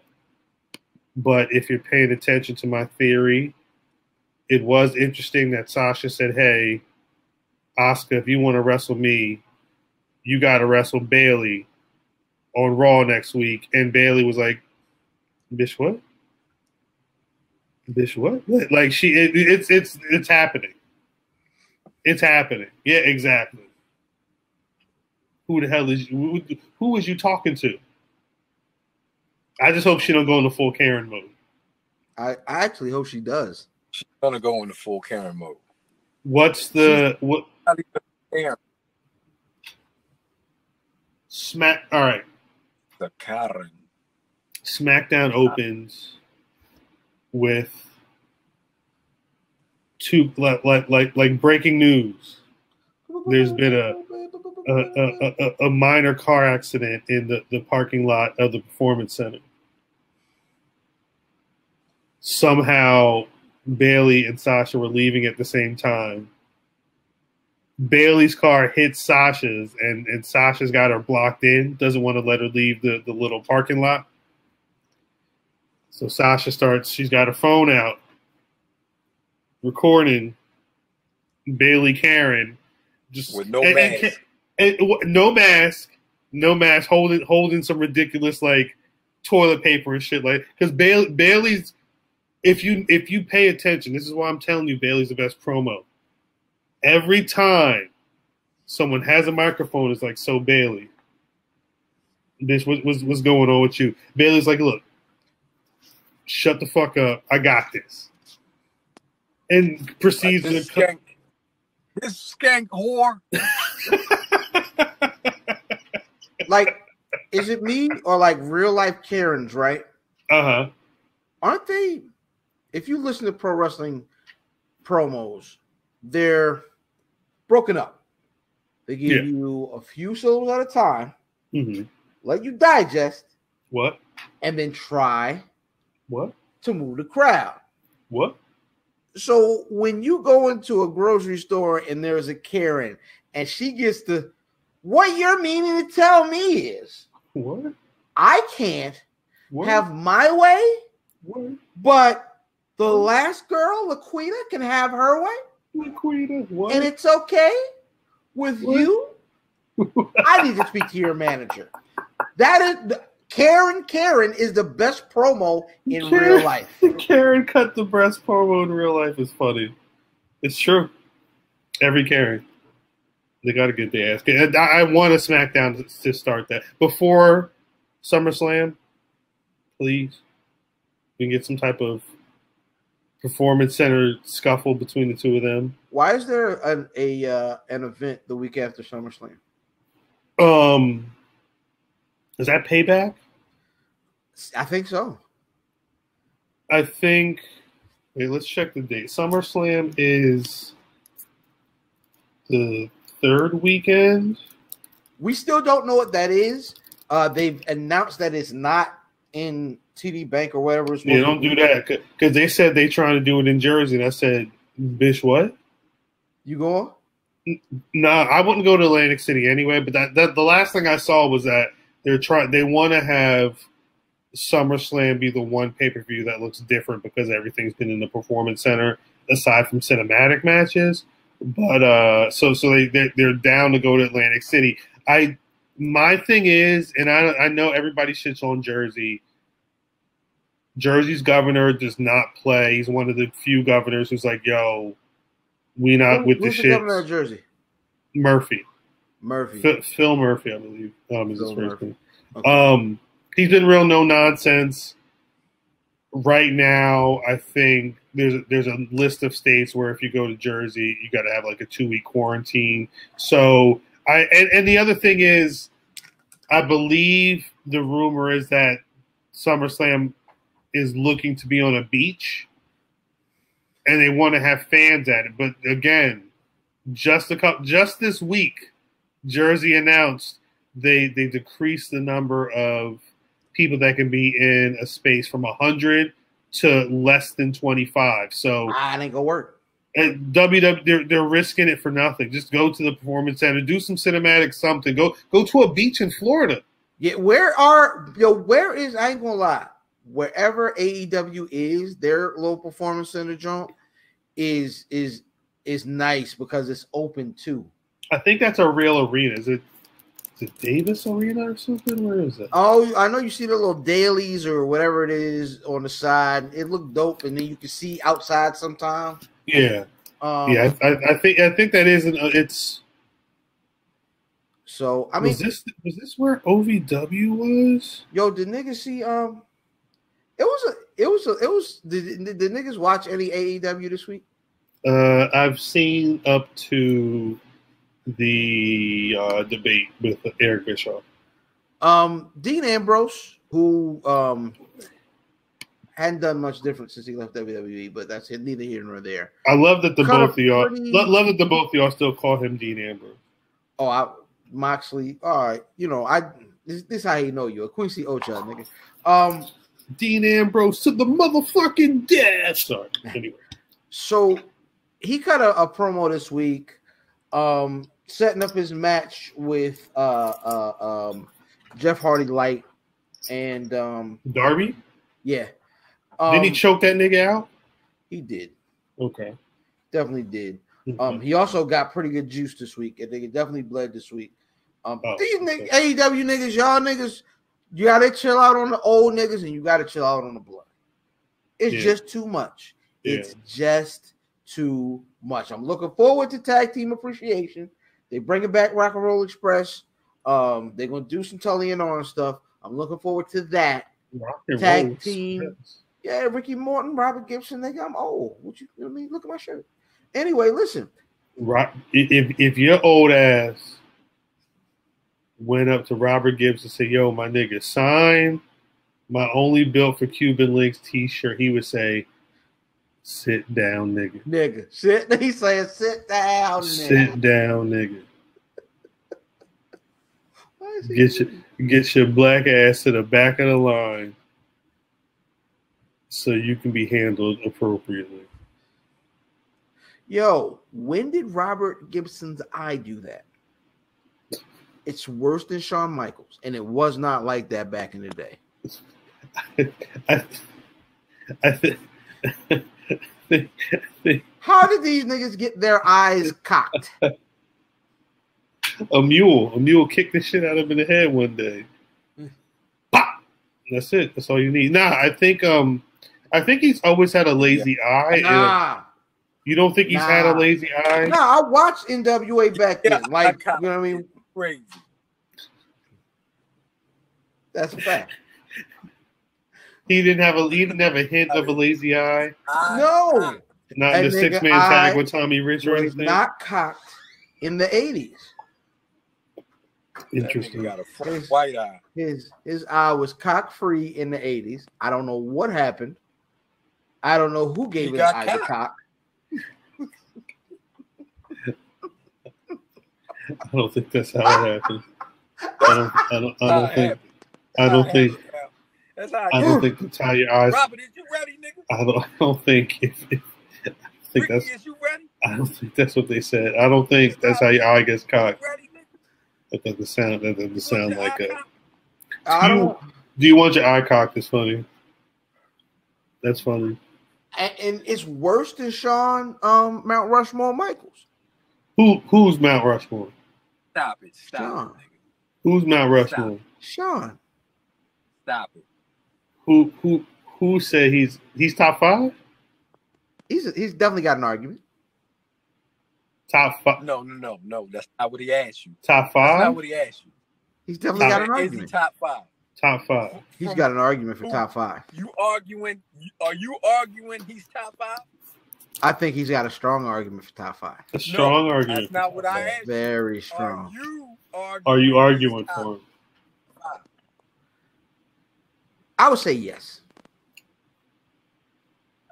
but if you're paying attention to my theory, it was interesting that Sasha said, "Hey, Asuka, if you want to wrestle me, you got to wrestle Bayley on Raw next week." And Bayley was like, "Bitch, what? Bitch, what?" Like it's happening. It's happening. Yeah, exactly. Who the hell is you? Who is you talking to? I just hope she don't go into full Karen mode. I actually hope she does. She's gonna go into full Karen mode. What's the what? All right. The Karen. SmackDown opens with two like breaking news. There's been a minor car accident in the parking lot of the Performance Center. Somehow Bayley and Sasha were leaving at the same time. Bayley's car hits Sasha's, and Sasha's got her blocked in, doesn't want to let her leave the little parking lot. So Sasha she's got her phone out, recording Bayley Karen. With no mask. And no mask, holding some ridiculous like toilet paper and shit like. Because Bailey's, if you pay attention, this is why I'm telling you, Bailey's the best promo. Every time someone has a microphone, it's like, so Bailey, bitch, what's going on with you? Bailey's like, look, shut the fuck up, I got this, and proceeds to this skank whore. Like, is it me or like real life Karens, right? Uh-huh. Aren't they? If you listen to pro wrestling promos, they're broken up. They give you a few syllables at a time, let you digest. What? And then try what to move the crowd. What? So when you go into a grocery store and there's a Karen and she gets the, what you're meaning to tell me is, what? I can't have my way, but the last girl, Laquita, can have her way. Laquita, what? And it's okay with you. I need to speak to your manager. That is Karen is the best promo in real life. Karen cut the best promo in real life is funny. It's true. Every Karen. They got to get their ass. I want a SmackDown to start that. Before SummerSlam, please. We can get some type of performance center scuffle between the two of them. Why is there an event the week after SummerSlam? Is that Payback? I think so. I think. Wait, let's check the date. SummerSlam is the third weekend. We still don't know what that is. They've announced that it's not in TD Bank or whatever. Yeah, don't do that because they said they trying to do it in Jersey, and I said, "Bitch, what? You going?" No, I wouldn't go to Atlantic City anyway. But that the last thing I saw was that they want to have SummerSlam be the one pay-per-view that looks different because everything's been in the Performance Center aside from cinematic matches. But so they're down to go to Atlantic City. My thing is, and I know everybody shits on Jersey. Jersey's governor does not play. He's one of the few governors who's like, yo, we not with the shit. Who's the governor of Jersey? Murphy. Phil Murphy, I believe, is his first name. Okay. He's been real no nonsense. Right now, I think there's a list of states where if you go to Jersey, you got to have like a 2-week quarantine. So and the other thing is, I believe the rumor is that SummerSlam is looking to be on a beach, and they want to have fans at it. But again, just this week, Jersey announced they decreased the number of people that can be in a space from 100 to less than 25. So it ain't gonna work. And they're risking it for nothing. Just go to the Performance Center, do some cinematic something. Go to a beach in Florida. Yeah, where is, I ain't gonna lie, wherever AEW is, their little Performance Center joint is nice because it's open too. I think that's a real arena. Is it Davis Arena or something? Where is it? Oh, I know you see the little dailies or whatever it is on the side. It looked dope, and then you can see outside sometimes. Yeah, I think that is it's. So I mean, was this where OVW was? Yo, did niggas see? It was. Did niggas watch any AEW this week? I've seen up to the debate with Eric Bischoff. Dean Ambrose, who hadn't done much different since he left WWE, but that's neither here nor there. I love that the both of y'all still call him Dean Ambrose. Oh, Moxley. All right, this is how you know you a Quincy Ocha nigga. Dean Ambrose to the motherfucking death. Sorry. Anyway, so he cut a promo this week, setting up his match with Jeff Hardy Light and Darby. Yeah. Didn't he choke that nigga out? He did. Okay. Definitely did. Mm-hmm. He also got pretty good juice this week. I think it definitely bled this week. These niggas, AEW niggas, y'all niggas, you gotta chill out on the old niggas and you gotta chill out on the blood. It's just too much. It's just too much. I'm looking forward to Tag Team Appreciation. They bringing back Rock and Roll Express. They're gonna do some Tully and Arn stuff. I'm looking forward to that. Tag team. Yeah, Ricky Morton, Robert Gibson. I'm old. What you I mean? Look at my shirt. Anyway, listen. Right. If your old ass went up to Robert Gibbs and said, "Yo, my nigga, sign my only built for Cuban Links t-shirt," he would say, "Sit down, nigga." Nigga, sit. He's saying, "Sit down, nigga." Sit down, nigga. Get your black ass to the back of the line so you can be handled appropriately. Yo, when did Robert Gibson's eye do that? It's worse than Shawn Michaels, and it was not like that back in the day. I think. How did these niggas get their eyes cocked? A mule kicked the shit out of him in the head one day. Pop! That's it. That's all you need. Nah, I think he's always had a lazy eye. Nah. You don't think he's had a lazy eye? Nah, I watched NWA back then. Like, you know what I mean? Crazy. That's a fact. He didn't have a hint of a lazy eye. No. Not in the 6-man tag with Tommy Rich or anything. Not cocked in the 80s. Interesting. Got a white eye. His eye was cock free in the 80s. I don't know what happened. I don't know who gave his eye the cock. I don't think that's how it happened. I don't think that's to tie your eyes. Robert, is you ready, nigga? I don't think Ricky, that's. Is you ready? I don't think that's what they said. I don't think that's how your eye gets cocked. Ready, nigga? That doesn't sound like a. Do you want your eye cocked? It's funny. That's funny. And it's worse than Shawn Mount Rushmore Michaels. Who's Mount Rushmore? Stop it, Shawn. nigga. Who's Mount Rushmore? Shawn. Stop it. Who said he's top 5? He's definitely got an argument. Top 5? No. That's not what he asked you. Top 5? That's not what he asked you. He's definitely got an argument. Is he top 5? Top 5. He's got an argument for top 5. You arguing? Are you arguing he's top 5? I think he's got a strong argument for top 5. A strong argument. That's not what I asked. Very strong. Are you arguing for him? I would say yes.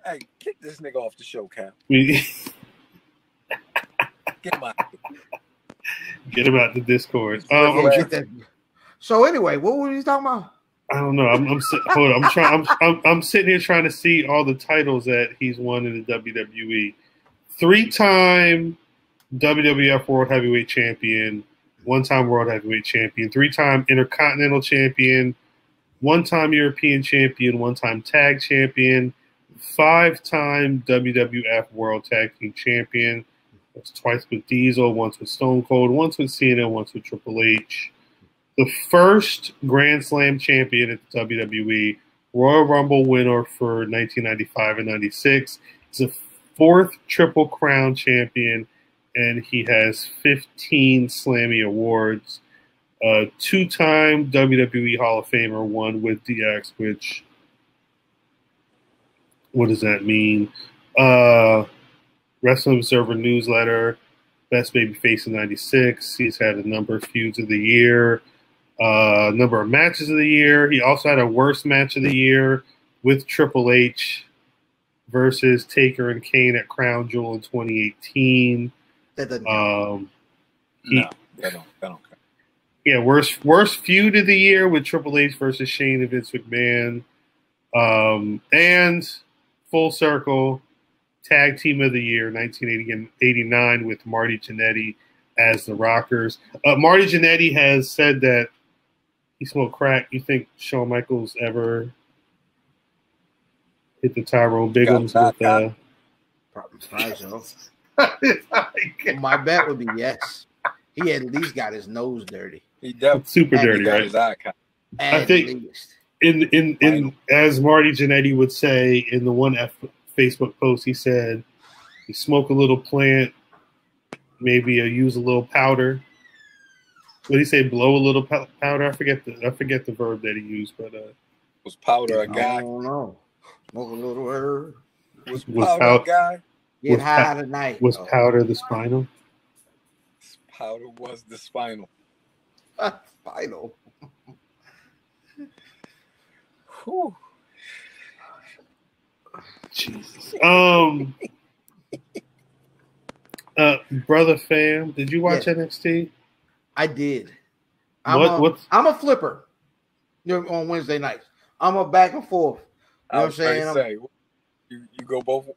Hey, kick this nigga off the show, Cap. Get him out. Get him out the Discord. So anyway, what were you talking about? I don't know. I'm sitting here trying to see all the titles that he's won in the WWE. 3-time WWF World Heavyweight Champion, 1-time World Heavyweight Champion, 3-time Intercontinental Champion, 1-time European Champion, 1-time Tag Champion, 5-time WWF World Tag Team Champion. That's twice with Diesel, once with Stone Cold, once with Cena, once with Triple H. The first Grand Slam champion at the WWE, Royal Rumble winner for 1995 and 96. He's a 4th Triple Crown champion, and he has 15 Slammy awards. 2-time WWE Hall of Famer, one with DX, which, what does that mean? Wrestling Observer Newsletter, Best Babyface in 96. He's had a number of feuds of the year, number of matches of the year. He also had a worst match of the year with Triple H versus Taker and Kane at Crown Jewel in 2018. That doesn't no, that don't count. Yeah, worst feud of the year with Triple H versus Shane and Vince McMahon. And full circle, Tag Team of the Year, 1989 with Marty Jannetty as the Rockers. Marty Jannetty has said that he smoked crack. You think Shawn Michaels ever hit the Tyrone Biggums with Probably so. My bet would be yes. He at least got his nose dirty. He definitely Super dirty, got right? his eye caught. I think in as Marty Jannetty would say in the one Facebook post, he said, "You smoke a little plant, maybe use a little powder." What did he say? Blow a little powder. I forget the verb that he used, but was powder a guy? I don't know. Smoke a little herb. Was powder a guy? Get high tonight. Was powder the spinal? Powder was the spinal. Spinal. Whew. Jesus. Brother fam, did you watch NXT? I did. I'm a flipper. On Wednesday nights. I'm a back and forth. You know what I'm saying? You go both.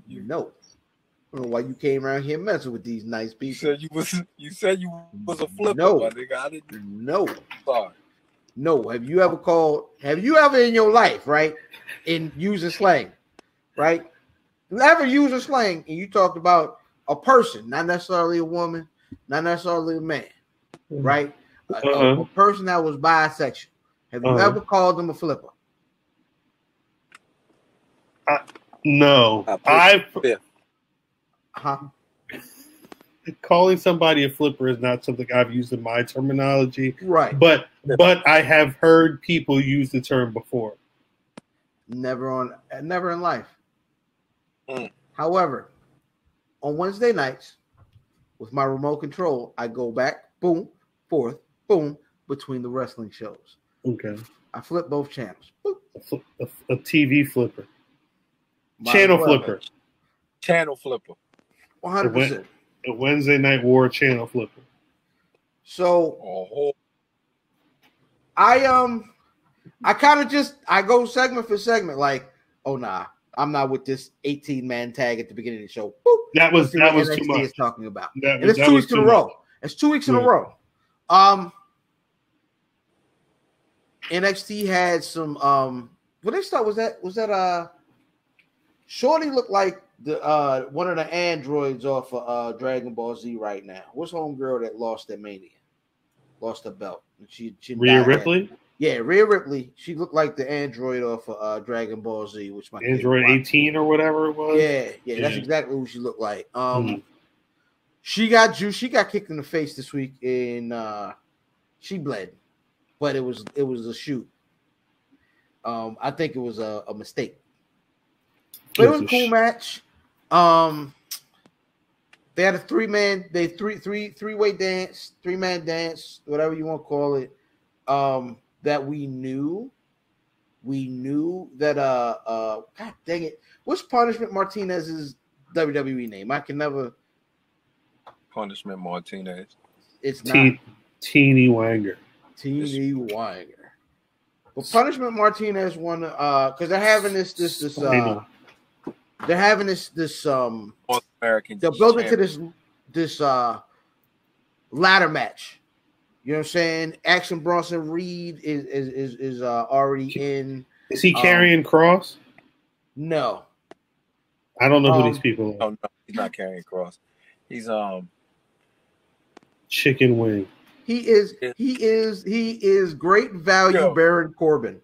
No. I don't know why you came around here messing with these nice people. You said you was a flipper. No. My nigga. I didn't. No. Sorry. No. Have you ever in your life, right, in using slang, right? You ever use a slang and you talked about a person, not necessarily a woman, not necessarily a man, right? A person that was bisexual. Have you ever called them a flipper? No. Calling somebody a flipper is not something I've used in my terminology. Right. But I have heard people use the term before. Never in life. However, on Wednesday nights, with my remote control, I go back, boom, forth, boom, between the wrestling shows. Okay. I flip both channels. A TV flipper. Channel flipper. Channel flipper. 100%. A Wednesday Night War channel flipper. So I kind of I go segment for segment, like, oh nah, I'm not with this 18-man tag at the beginning of the show. Boop. That was too much. Is talking about. And it's 2 weeks in a row. It's 2 weeks in a row. NXT had some when they start was that Shorty looked like the one of the androids off of Dragon Ball Z right now. What's homegirl that lost at Mania? Lost the belt. She Rhea Ripley? Yeah, Rhea Ripley. She looked like the android off of Dragon Ball Z, which my Android 18 or whatever it was. Yeah, that's exactly who she looked like. She got juice. She got kicked in the face this week, and she bled, but it was a shoot. I think it was a mistake. But it was a cool match. They had a three-man dance, three-man dance, whatever you want to call it. That we knew that God dang it. What's Punishment Martinez's WWE name? I can never. Punishment Martinez. It's not Teeny Wanger. Teeny Wanger. But Punishment Martinez won because they're having this they're having this North American. They're building to this ladder match. You know what I'm saying? Action Bronson Reed is already in. Is he carrying Cross? No. I don't know who these people are. No, he's not carrying Cross. He's Chicken Wing. He is great value Baron Corbin.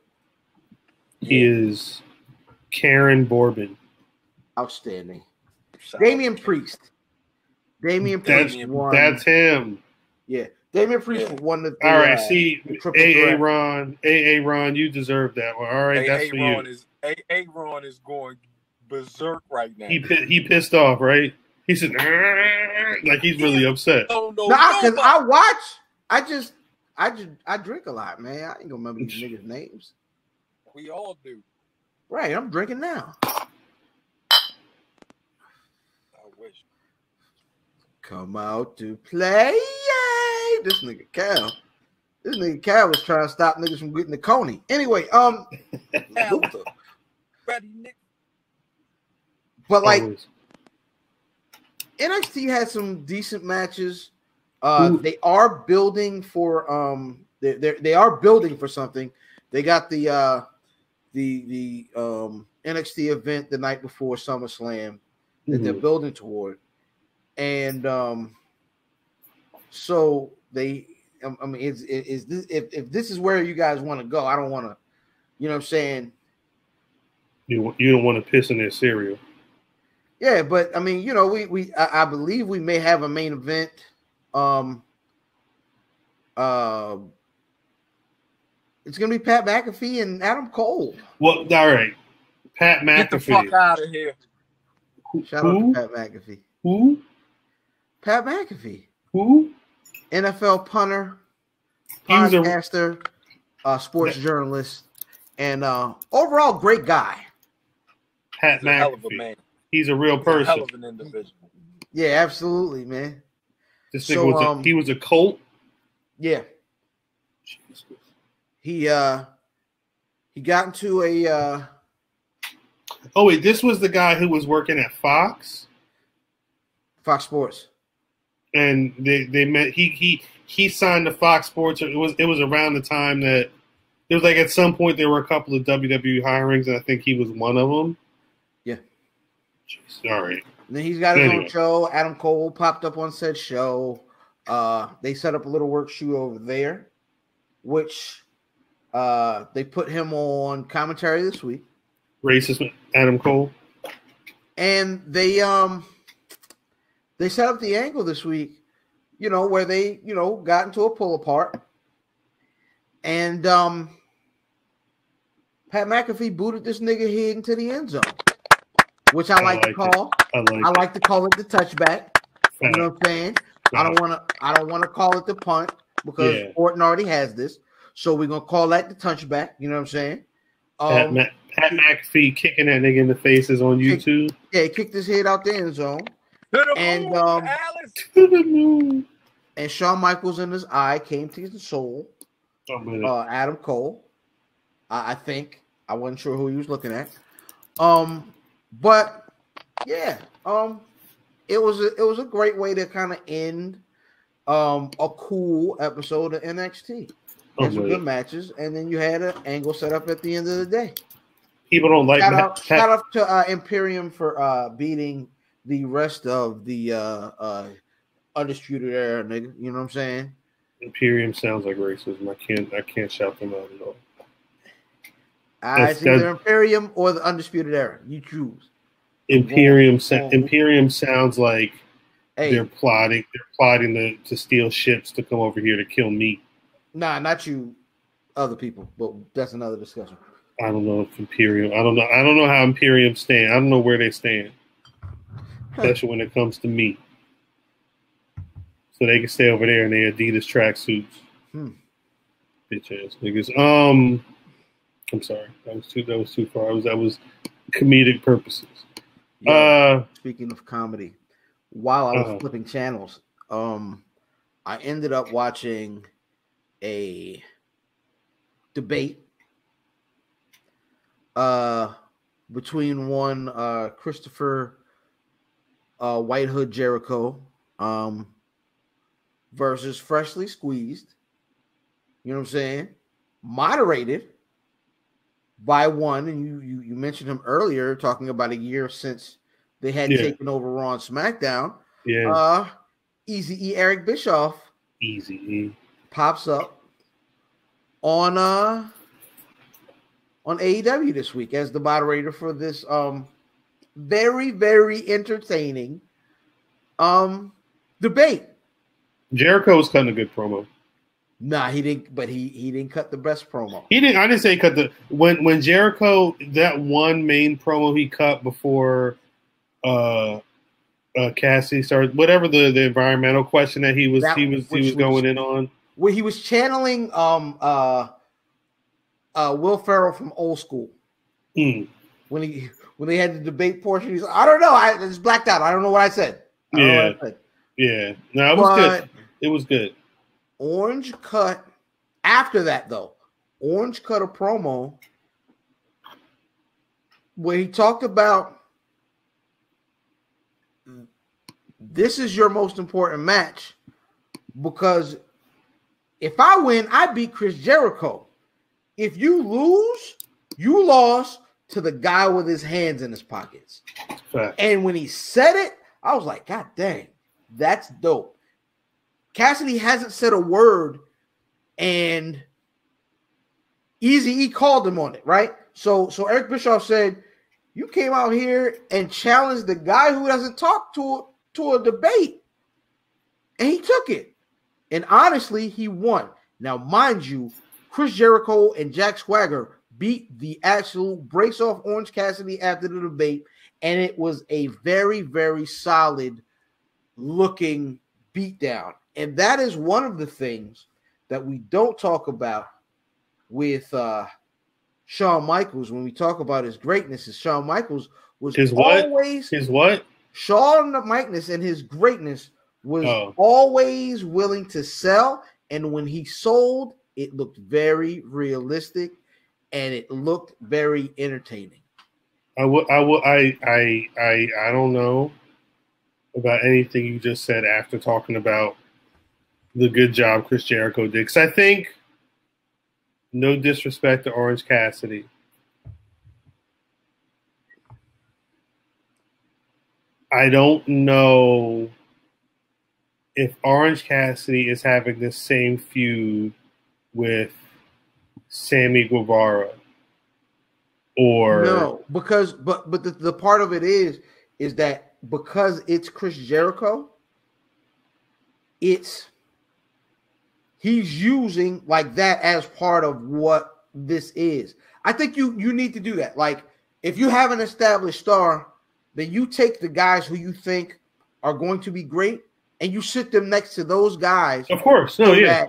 He is Karen Borbin. Outstanding. Damian Priest. Won. That's him. Yeah. Damian Priest won the all right, see, AA Ron, you deserve that one. All right, that's for you. AA Ron is going berserk right now. He pissed off, right? He said, like he's really upset. No, because I watch. I drink a lot, man. I ain't gonna remember these niggas' names. We all do. Right, I'm drinking now. I wish. Come out to play. Yay! This nigga Cal was trying to stop niggas from getting the Coney. Anyway, Ready, Nick. But like NXT had some decent matches. They are building for they are building for something. They got the NXT event the night before SummerSlam that they're building toward. And so they, I mean, is this if this is where you guys want to go? I don't want to, you know what I'm saying? You don't want to piss in their cereal. Yeah, but I mean, you know, I believe we may have a main event. It's gonna be Pat McAfee and Adam Cole. Well, all right, Pat McAfee. Get the fuck out of here. Shout out to Pat McAfee. Who? Pat McAfee. Who? NFL punter, podcaster, sports journalist, and overall great guy. Pat McAfee. Hell of a man. He's a real person. Hell of an individual. Yeah, absolutely, man. This nigga he was a Colt. Yeah. Jesus. He got into a Oh wait, this was the guy who was working at Fox Sports. And they met he signed to Fox Sports. It was around the time that it was like at some point there were a couple of WWE hirings and I think he was one of them. Yeah. Jeez, all right. And then he's got his own show. Adam Cole popped up on said show. They set up a little work shoot over there, which they put him on commentary this week. Racist Adam Cole. And they set up the angle this week, you know, where they, you know, got into a pull apart. And Pat McAfee booted this nigga head into the end zone, which I like to call. I like to call it the touchback. You know what I'm saying? I don't want to call it the punt because Orton already has this. So we're gonna call that the touchback. You know what I'm saying? Pat McAfee kicking that nigga in the faces on YouTube. He kicked his head out the end zone. And and Shawn Michaels in his eye came to his soul. Adam Cole. I think. I wasn't sure who he was looking at. But yeah, it was a great way to kind of end a cool episode of NXT. Had some good matches, and then you had an angle set up at the end of the day. People don't like shout out to Imperium for beating the rest of the Undisputed Era, nigga. You know what I'm saying? Imperium sounds like racism. I can't shout them out at all. It's either Imperium or the Undisputed Era. You choose. Imperium sounds like they're plotting to steal ships to come over here to kill me. Nah, not you, other people, but that's another discussion. I don't know if Imperium. I don't know how Imperium stand. I don't know where they stand, especially when it comes to me. So they can stay over there in their Adidas tracksuits. Bitch ass niggas. I'm sorry. That was too far. That was comedic purposes. Yeah, speaking of comedy, while I was flipping channels, I ended up watching a debate between one Christopher White Hood Jericho versus Freshly Squeezed. You know what I'm saying? Moderated by one, and you mentioned him earlier, talking about a year since they had taken over Raw and SmackDown. Yeah. Easy-E Eric Bischoff. Easy-E pops up on AEW this week as the moderator for this very, very entertaining debate. Jericho was cutting a good promo. Nah, he didn't, but he didn't cut the best promo. He didn't. I didn't say cut the when Jericho, that one main promo he cut before Cassie started, whatever the environmental question that he was going in on. Where he was channeling Will Ferrell from Old School. When they had the debate portion, he's like, I don't know. I just blacked out. I don't know what I said. Yeah. No, it was good. It was good. Orange cut after that though. Orange cut a promo where he talked about this is your most important match because if I win, I beat Chris Jericho. If you lose, you lost to the guy with his hands in his pockets. Fact. And when he said it, I was like, God dang. That's dope. Cassidy hasn't said a word, and Eazy-E called him on it, right? So Eric Bischoff said, you came out here and challenged the guy who doesn't talk to a debate, and he took it. And honestly, he won. Now, mind you, Chris Jericho and Jack Swagger beat the absolute brakes off Orange Cassidy after the debate, and it was a very, very solid looking beatdown. And that is one of the things that we don't talk about with Shawn Michaels when we talk about his greatness. Is Shawn Michaels was always his what? Shawn Michaels and his greatness was always willing to sell, and when he sold, it looked very realistic and it looked very entertaining. I don't know about anything you just said after talking about the good job Chris Jericho did, because I think, no disrespect to Orange Cassidy, I don't know if Orange Cassidy is having the same feud with Sammy Guevara, or no, because but the part of it is that because it's Chris Jericho, he's using like that as part of what this is. I think you need to do that. Like, if you have an established star, then you take the guys who you think are going to be great and you sit them next to those guys. Of course. No, yeah.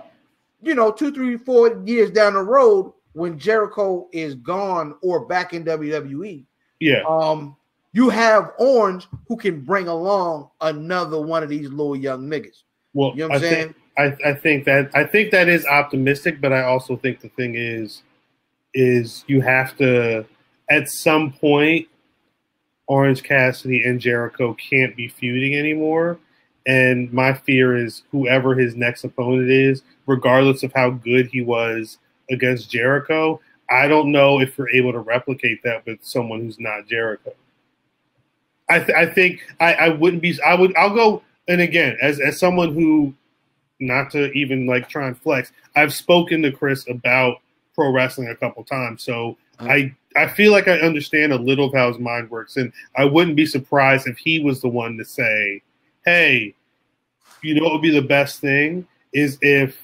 That, 2, 3, 4 years down the road, when Jericho is gone or back in WWE, you have Orange who can bring along another one of these little young niggas. Well, you know what I'm saying? I think that is optimistic, but I also think the thing is you have to, at some point, Orange Cassidy and Jericho can't be feuding anymore. And my fear is whoever his next opponent is, regardless of how good he was against Jericho, I don't know if we're able to replicate that with someone who's not Jericho. I think I wouldn't be. I'll go. And again, as someone who, not to even like try and flex, I've spoken to Chris about pro wrestling a couple times, so I feel like I understand a little of how his mind works, and I wouldn't be surprised if he was the one to say, "Hey, you know what would be the best thing is if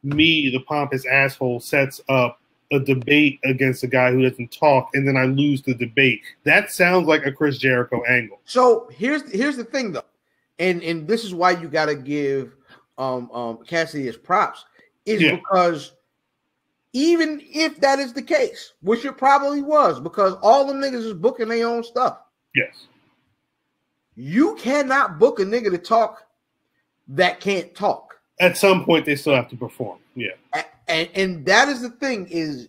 me, the pompous asshole, sets up a debate against a guy who doesn't talk, and then I lose the debate." That sounds like a Chris Jericho angle. So here's the thing, though, and this is why you got to give Cassidy his props, because even if that is the case, which it probably was, because all them niggas is booking their own stuff. Yes, you cannot book a nigga to talk that can't talk. At some point, they still have to perform. Yeah. And that is the thing, is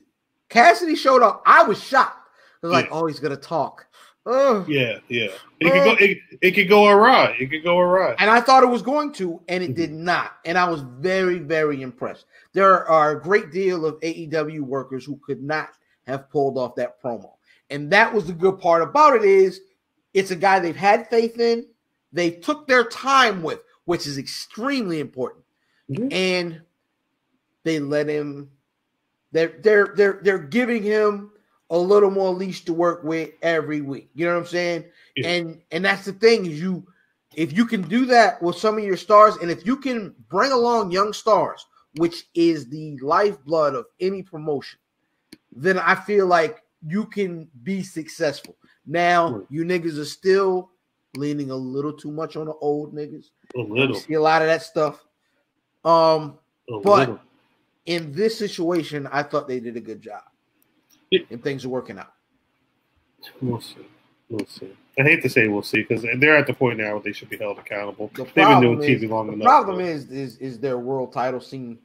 Cassidy showed up. I was shocked. I was like, oh, he's going to talk. Yeah. It could go awry. It could go awry. And I thought it was going to, and it did not. And I was very, very impressed. There are a great deal of AEW workers who could not have pulled off that promo. And that was the good part about it, is it's a guy they've had faith in. They took their time with, which is extremely important. Mm-hmm. And they let him. They're giving him a little more leash to work with every week. You know what I'm saying? Yeah. And that's the thing, is if you can do that with some of your stars, and if you can bring along young stars, which is the lifeblood of any promotion, then I feel like you can be successful. Now, you niggas are still leaning a little too much on the old niggas. A little. You see a lot of that stuff. But in this situation, I thought they did a good job. And things are working out. We'll see. I hate to say we'll see, because they're at the point now where they should be held accountable. They've been doing TV long enough. The problem is their world title scene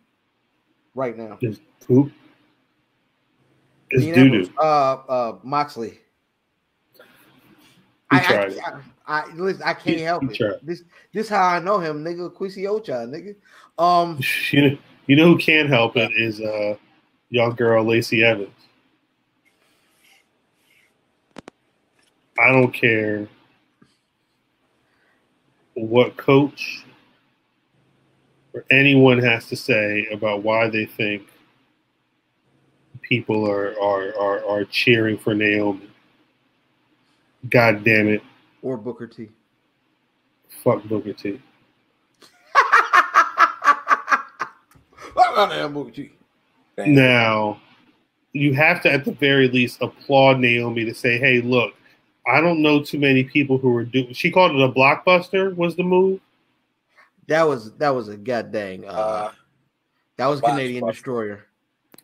right now. Is who? Is doo-doo. Moxley. Listen, I can't help it. This how I know him, nigga. Quisi Ocha, nigga. You know who can't help it is young girl Lacey Evans. I don't care what coach or anyone has to say about why they think people are cheering for Naomi. God damn it. Or Booker T. Fuck Booker T. Booker T. Now, you have to, at the very least, applaud Naomi to say, hey, look, I don't know too many people who are doing. She called it a blockbuster. Was the move? That was a goddamn. That was Canadian Destroyer.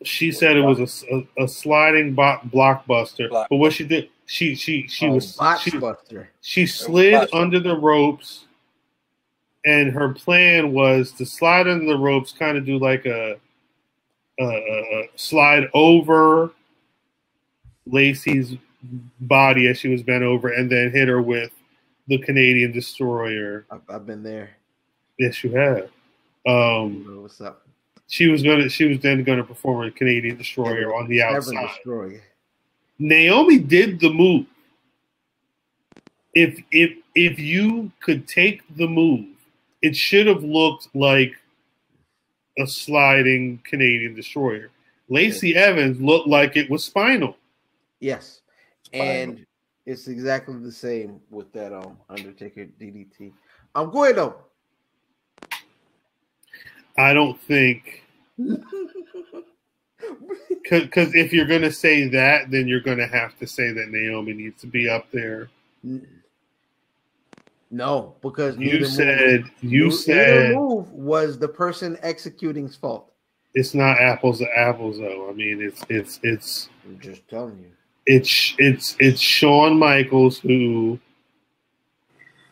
She said it was a sliding blockbuster. But what she did, she slid under the ropes, and her plan was to slide under the ropes, kind of do like a slide over Lacey's body as she was bent over, and then hit her with the Canadian Destroyer. I've been there. Yes, you have. What's up? She was then gonna perform a Canadian Destroyer on the outside. Destroyer. Naomi did the move. If you could take the move, it should have looked like a sliding Canadian Destroyer. Lacey Evans looked like it was Spinal. Yes. And it's exactly the same with that Undertaker DDT. Go ahead though. I don't think, because if you're going to say that, then you're going to have to say that Naomi needs to be up there. No, because you said move was the person executing's fault. It's not apples to apples, though. I mean, it's. I'm just telling you. It's Shawn Michaels, who,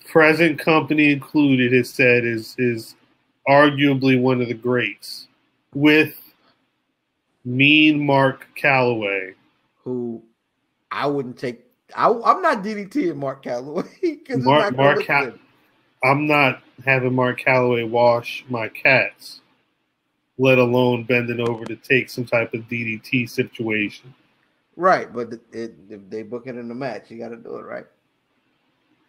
present company included, has said is arguably one of the greats, with Mean Mark Calloway, who I wouldn't take. I'm not DDTing Mark Calloway because I'm not having Mark Calloway wash my cats, let alone bending over to take some type of DDT situation. Right, but if they book it in the match, you got to do it right.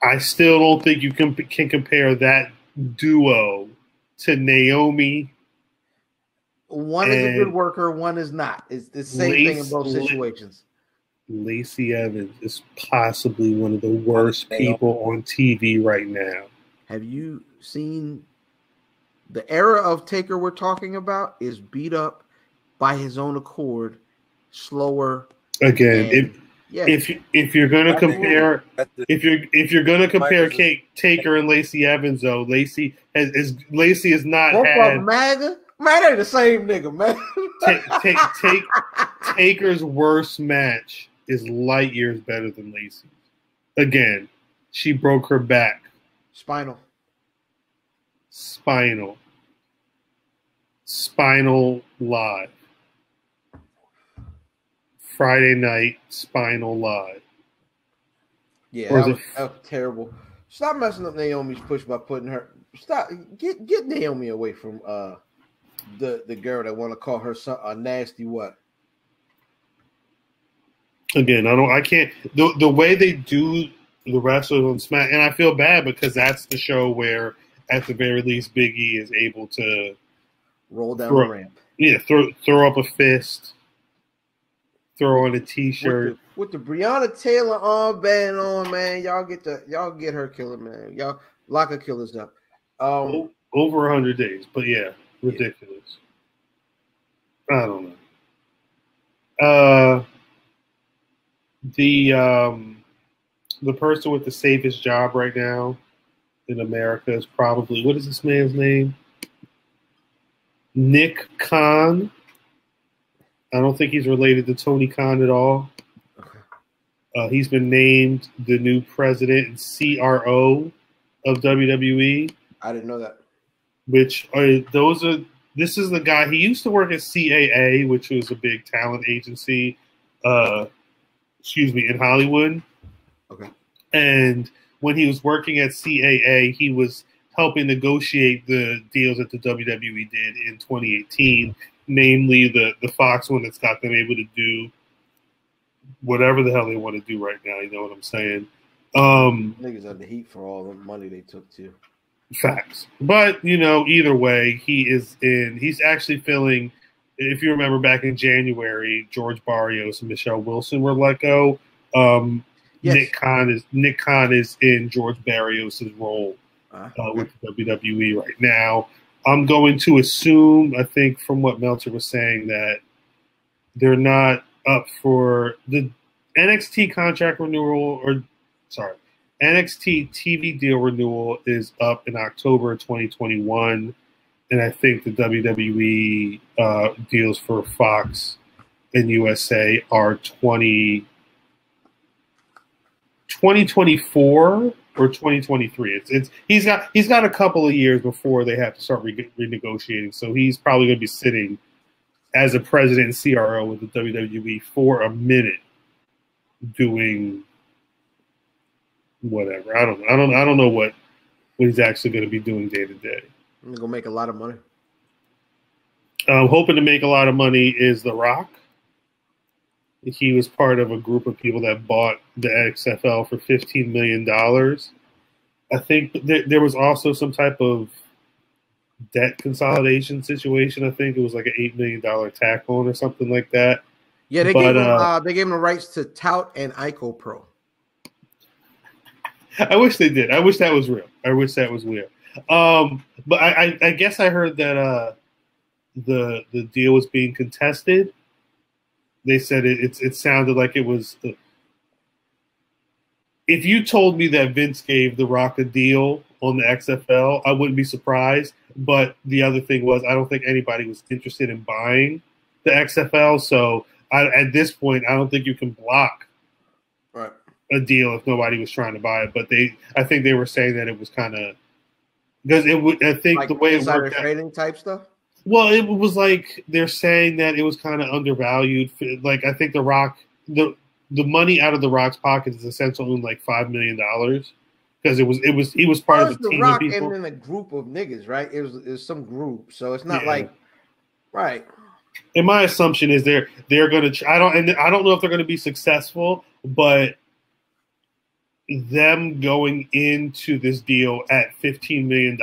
I still don't think you can compare that duo to Naomi. One is a good worker, one is not. It's the same thing in both situations. Lacey Evans is possibly one of the worst people on TV right now. Have you seen the era of Taker we're talking about is beat up by his own accord, slower. Again, if you're gonna compare Taker and Lacey Evans, though, Lacey has not had Man, they the same nigga, man. Taker's worst match is light years better than Lacey's. Again, she broke her back. Spinal Live. Friday night, Spinal Live. Yeah, that was terrible. Stop messing up Naomi's push by putting her. Stop. Get Naomi away from the girl that want to call her a nasty what? Again, I can't. The way they do the wrestlers on Smack, and I feel bad because that's the show where, at the very least, Big E is able to roll down the ramp. Yeah, throw up a fist, throw on a T-shirt. With the Breonna Taylor armband on, man, y'all get her killer, man. Y'all lock her killers up. Over 100 days, but yeah, ridiculous. I don't know. The person with the safest job right now in America is probably, what is this man's name? Nick Khan. I don't think he's related to Tony Khan at all. Okay. He's been named the new president and CRO of WWE. I didn't know that. This is the guy, he used to work at CAA, which was a big talent agency, in Hollywood. Okay. And when he was working at CAA, he was helping negotiate the deals that the WWE did in 2018, namely the Fox one that's got them able to do whatever the hell they want to do right now. You know what I'm saying? Niggas under heat for all the money they took too. Facts. But, either way, he's actually filling, if you remember back in January, George Barrios and Michelle Wilson were let go. Yes. Nick Khan is in George Barrios' role with the WWE right now. I'm going to assume, I think from what Meltzer was saying, that they're not up for the NXT contract renewal, NXT TV deal renewal is up in October 2021, and I think the WWE deals for Fox and USA are 2024 or 2023. He's got a couple of years before they have to start renegotiating, so he's probably going to be sitting as a president and CRO with the WWE for a minute, doing whatever. I don't know what he's actually going to be doing day to day. I'm gonna make a lot of money. Hoping to make a lot of money is The Rock. He was part of a group of people that bought the XFL for $15 million. I think there was also some type of debt consolidation situation. I think it was like an $8 million tackle or something like that. Yeah, they gave him the rights to Tout and Ico Pro. I wish they did. I wish that was real. I wish that was real. But I guess I heard that the deal was being contested. They said it sounded like it was. If you told me that Vince gave The Rock a deal on the XFL, I wouldn't be surprised. But the other thing was, I don't think anybody was interested in buying the XFL. So at this point, I don't think you can block a deal if nobody was trying to buy it. But I think they were saying that it was kind of because it would. I think like the way it worked trading type stuff. Well, it was like they're saying that it was kind of undervalued. Like I think The Rock, the money out of The Rock's pocket is essentially only like $5 million because he was part of the team Rock of people. And in a group of niggas, right? It was some group, so it's not like right. And my assumption is they're going to. I don't know if they're going to be successful, but them going into this deal at $15 million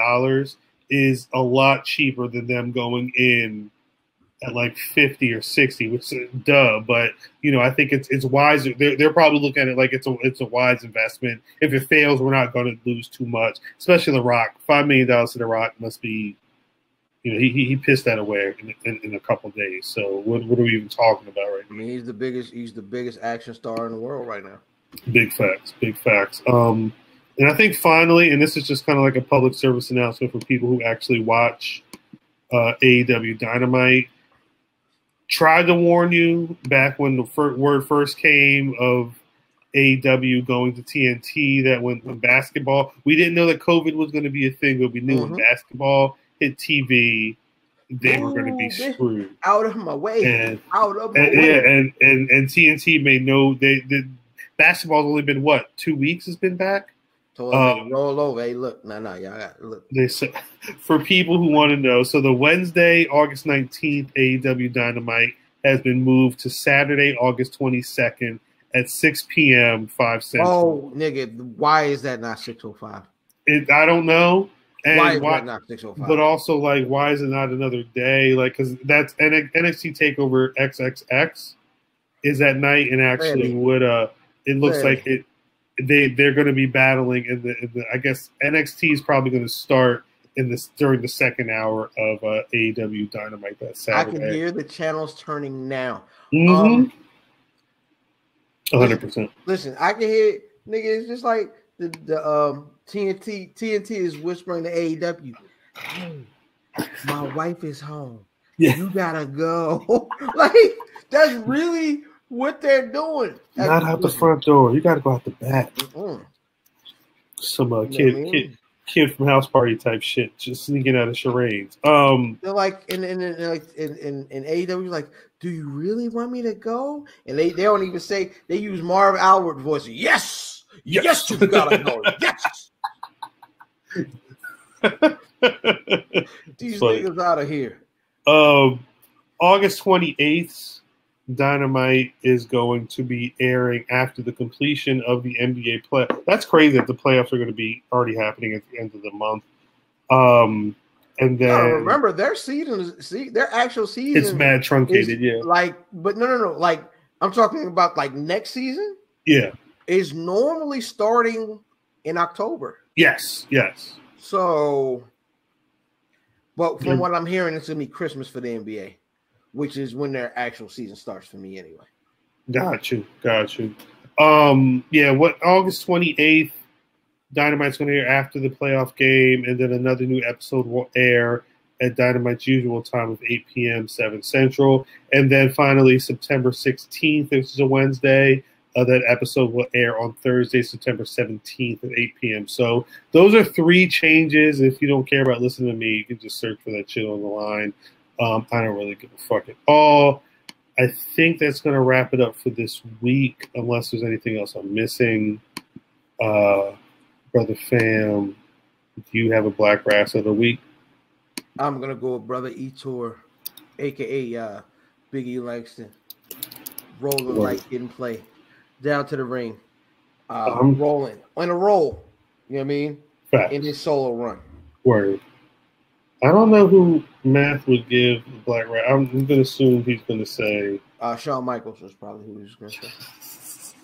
is a lot cheaper than them going in at like 50 or 60, which is duh. But I think it's wiser. They're probably looking at it like it's a wise investment. If it fails, we're not going to lose too much. Especially The Rock, $5 million to The Rock must be, he pissed that away in a couple of days. So what are we even talking about right now? I mean, he's the biggest action star in the world right now. Big facts. And I think finally, and this is just kind of like a public service announcement for people who actually watch AEW Dynamite. Tried to warn you back when the word first came of AEW going to TNT that when basketball, we didn't know that COVID was going to be a thing, but we knew when basketball hit TV, they were going to be screwed. Out of my way. And TNT made no. Basketball's only been 2 weeks? Has been back. Told them roll over. Hey, look, y'all got look. They said for people who want to know. So the Wednesday, August 19th, AEW Dynamite has been moved to Saturday, August 22nd at 6 p.m. 5 Central. Oh, nigga, why is that not 6:05? I don't know. And why is that not 6:05? But also, like, why is it not another day? Like, because that's NXT Takeover XXX is at night, and actually it looks like it. They're going to be battling in the I guess NXT is probably going to start during the second hour of AEW Dynamite that Saturday. I can hear the channels turning now. 100%. Listen, I can hear nigga. It's just like the TNT. TNT is whispering to AEW. Hey, my wife is home. Yeah. You gotta go. Like that's really what they're doing. Not out the front door. You got to go out the back. Some kid from House Party type shit, just sneaking out of charades. They're like in AEW, like, do you really want me to go? And they don't even say. They use Marv Albert voice. Yes, you gotta go. Yes. These niggas out of here. August 28th. Dynamite is going to be airing after the completion of the NBA play. That's crazy that the playoffs are going to be already happening at the end of the month. And No, then remember their season is their actual season. it's mad truncated, yeah. Like, but no. Like, I'm talking about like next season. Yeah, is normally starting in October. Yes. So, but from what I'm hearing, it's gonna be Christmas for the NBA, which is when their actual season starts for me anyway. Got you. What August 28th, Dynamite's going to air after the playoff game, and then another new episode will air at Dynamite's usual time of 8 p.m., 7 Central. And then finally, September 16th, which is a Wednesday, that episode will air on Thursday, September 17th at 8 p.m. So those are 3 changes. If you don't care about listening to me, you can just search for that shit on the line. I don't really give a fuck at all. I think that's going to wrap it up for this week, unless there's anything else I'm missing. Brother Fam, do you have a Black Rasslin of the week? I'm going to go with Brother E-Tour, a.k.a. Biggie Langston. Rolling like didn't play. Down to the ring. Rolling. On a roll. You know what I mean? Facts. In his solo run. Word. I don't know who Math would give Black Rasslin. I'm going to assume he's going to say... Shawn Michaels was probably who he was going to say.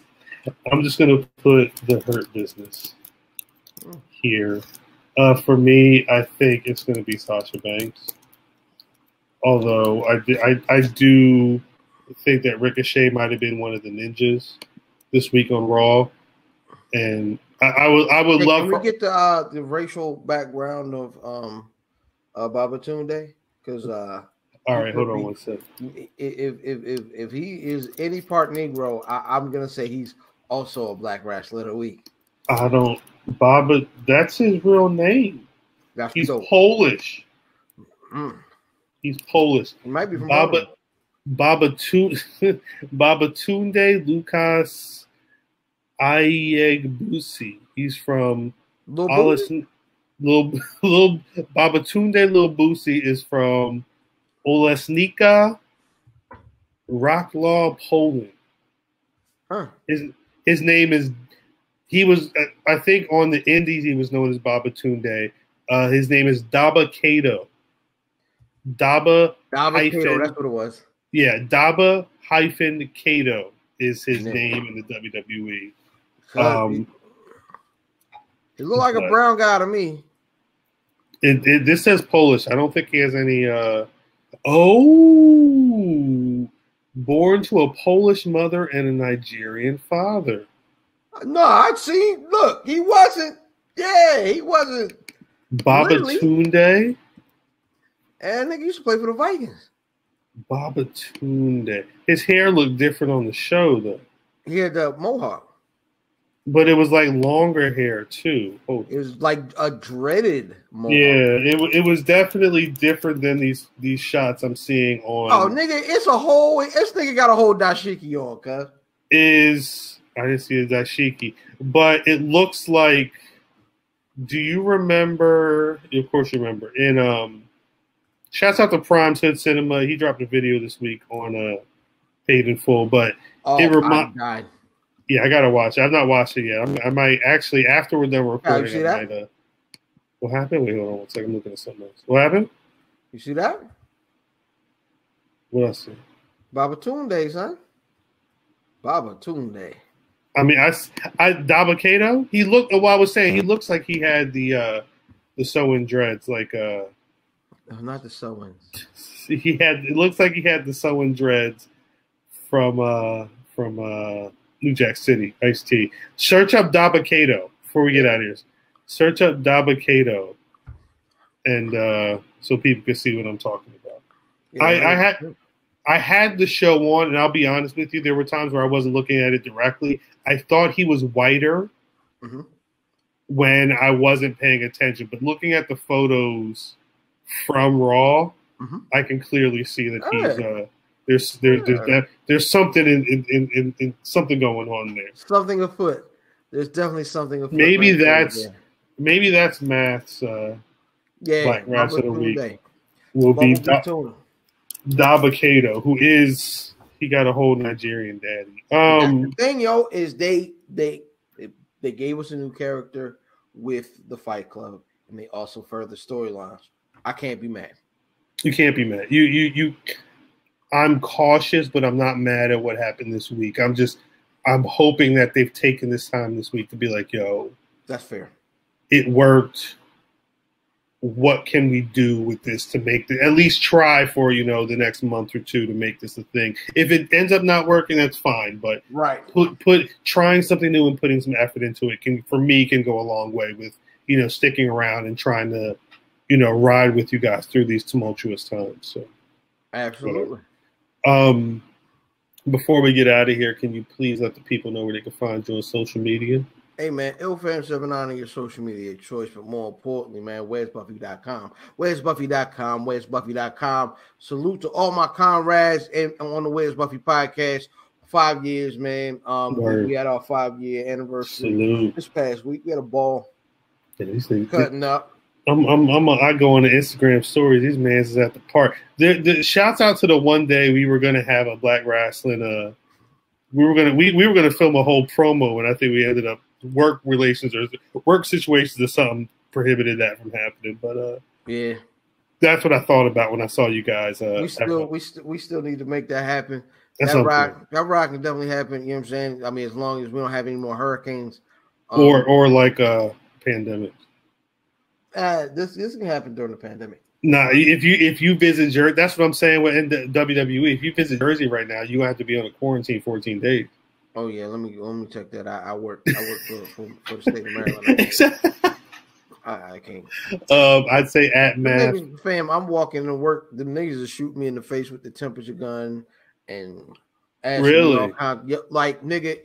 I'm just going to put the Hurt Business here. For me, I think it's going to be Sasha Banks. Although I do think that Ricochet might have been one of the ninjas this week on Raw. And I would love... Can we get the racial background of... Babatunde, because all right, hold on one second. If he is any part Negro, I'm gonna say he's also a Black Rasslin of the week. I don't Baba. That's his real name. He's Polish. He's Polish. He might be from Babatunde Lucas Ayegbusi. He's from Little Babatunde Lil Boosie is from Olesnica, Wrocław, Poland. Huh. His name is. He was, I think, on the Indies. He was known as Babatunde. His name is Dabba-Kato. Dabba-Kato. That's what it was. Yeah, Dabba-Kato is his name in the WWE. He looked like a brown guy to me. This says Polish. I don't think he has any. Born to a Polish mother and a Nigerian father. No, I'd seen. Look, he wasn't. Yeah, he wasn't. Babatunde. And nigga used to play for the Vikings. Babatunde. His hair looked different on the show, though. He had the mohawk. But it was like longer hair too. Oh. It was like a dreaded mohawk. Yeah, it was definitely different than these shots I'm seeing on. Oh, nigga, this nigga got a whole dashiki on, cuz. I didn't see a dashiki, but it looks like. Do you remember? Of course, you remember. In shouts out to Prime's Hood Cinema. He dropped a video this week on Paid in Full, but it Yeah, I gotta watch it. I've not watched it yet. I might actually after we're done recording. You see that? What happened? Wait, hold on one second. I'm looking at something else. What happened? You see that? What else? Babatunde, son. Babatunde. I mean, I Dabba-Kato. He looked. Well, I was saying he looks like he had the sew-in dreads, like not the sew-ins. He had. It looks like he had the sew-in dreads from New Jack City, Ice-T. Search up Dabba-Kato before we get out of here. Search up Dabba-Kato, and so people can see what I'm talking about. Yeah, I had the show on, and I'll be honest with you, there were times where I wasn't looking at it directly. I thought he was whiter when I wasn't paying attention, but looking at the photos from Raw, I can clearly see that there's something in something going on there. Something afoot. There's definitely something afoot. Maybe that's Math's Black Rasslin of the week. Will be Dabba-Kato, who is he got a whole Nigerian daddy. The thing, yo, is they gave us a new character with the Fight Club, and they also further storylines. I can't be mad. You can't be mad. You. I'm cautious, but I'm not mad at what happened this week. I'm hoping that they've taken this time this week to be like, yo, that's fair. It worked. What can we do with this to make at least try for, the next month or two to make this a thing? If it ends up not working, that's fine. But right, trying something new and putting some effort into it can go a long way with, sticking around and trying to, ride with you guys through these tumultuous times. So absolutely. Before we get out of here, can you please let the people know where they can find you on social media? Hey, man, IllFam79 on your social media choice, but more importantly, man, where's Buffy.com? Where's Buffy.com? Where's Buffy.com? Salute to all my comrades and on the Where's Buffy podcast. 5 years, man. We had our 5-year anniversary this past week. We had a ball cutting up. I go on the Instagram stories. These mans is at the park. The shouts out to the one day we were gonna have a Black Rasslin. We were gonna film a whole promo, and I think we ended up work relations or work situations or something prohibited that from happening. But yeah, that's what I thought about when I saw you guys. We still need to make that happen. That rock can definitely happen. You know what I'm saying? I mean, as long as we don't have any more hurricanes, or like a pandemic. This can happen during the pandemic. Nah, if you visit Jersey, that's what I'm saying. In the WWE, if you visit Jersey right now, you have to be on a quarantine 14 days. Oh yeah, let me check that. I work for the state of Maryland. I can't. I'd say at Math. Fam, I'm walking to work. The niggas will shoot me in the face with the temperature gun and really, like nigga,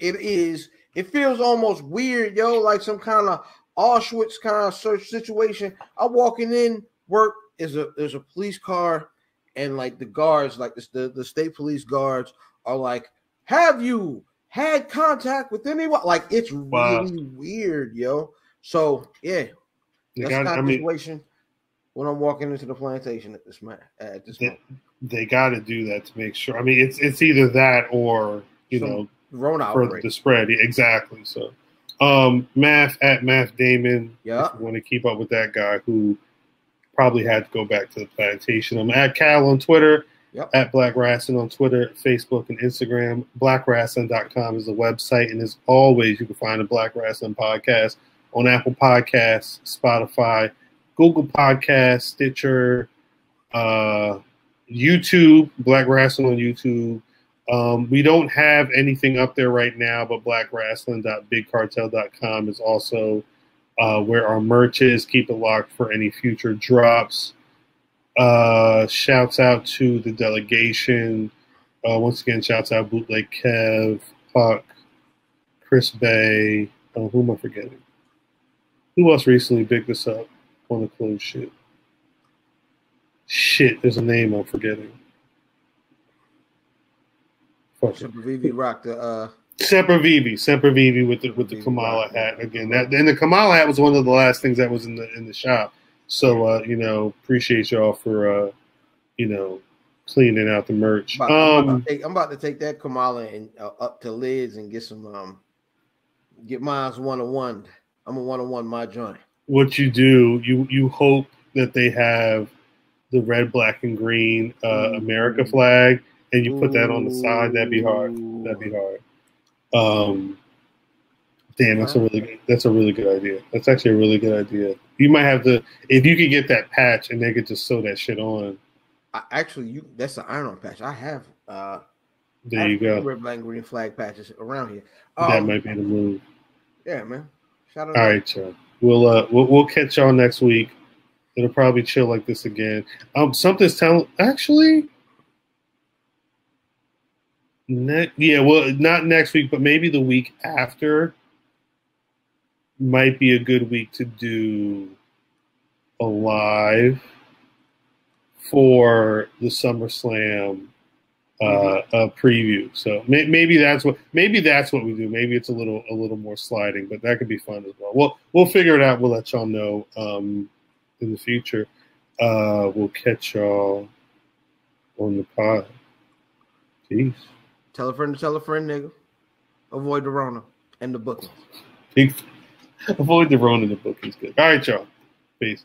it feels almost weird, yo, like some kind of Auschwitz kind of search situation. I'm walking in work. There's a police car, and like the guards, like the state police guards, are like, "Have you had contact with anyone?" Like it's really weird, yo. So yeah, that's the kind of situation when I'm walking into the plantation at this moment. They got to do that to make sure. I mean, it's either that or Rona further the spread. Exactly. So, Math at Math Damon. Yeah, if you want to keep up with that guy who probably had to go back to the plantation. I'm at Cal on Twitter. Yep. At Black Rasslin on Twitter, Facebook, and Instagram. BlackRasslin.com is the website. And as always, you can find the Black Rasslin podcast on Apple Podcasts, Spotify, Google Podcasts, Stitcher, YouTube, Black Rasslin on YouTube. We don't have anything up there right now, but blackrasslin.bigcartel.com is also where our merch is. Keep it locked for any future drops. Shouts out to the delegation. Once again, shouts out Bootleg Kev, Puck, Chris Bay. Who am I forgetting? Who else recently bigged us up on the close shit? Shit, there's a name I'm forgetting. Semper Vivi rocked the Semper Vivi with the Kamala hat again. And the Kamala hat was one of the last things that was in the shop. So appreciate y'all for cleaning out the merch. I'm about to take that Kamala and up to Lids and get some get mine's 101. I'm a 101 my joint. What you do, you hope that they have the red, black, and green America flag, and you put that on the side. That'd be hard. Damn, that's a really good idea. That's actually a really good idea. You might have to, if you could get that patch and they could just sew that shit on. That's the iron-on patch. I have. There you go. Red, black, and green flag patches around here. That might be the move. Yeah, man. Shout out. All right, y'all. We'll catch y'all next week. It'll probably chill like this again. Something's telling. Actually, not next week, but maybe the week after might be a good week to do a live for the SummerSlam preview. So maybe that's what we do. Maybe it's a little more sliding, but that could be fun as well. We'll figure it out. We'll let y'all know in the future. We'll catch y'all on the pod. Peace. Tell a friend, nigga. Avoid the Rona and the bookings. Avoid the Rona and the bookings. Good. All right, y'all. Peace.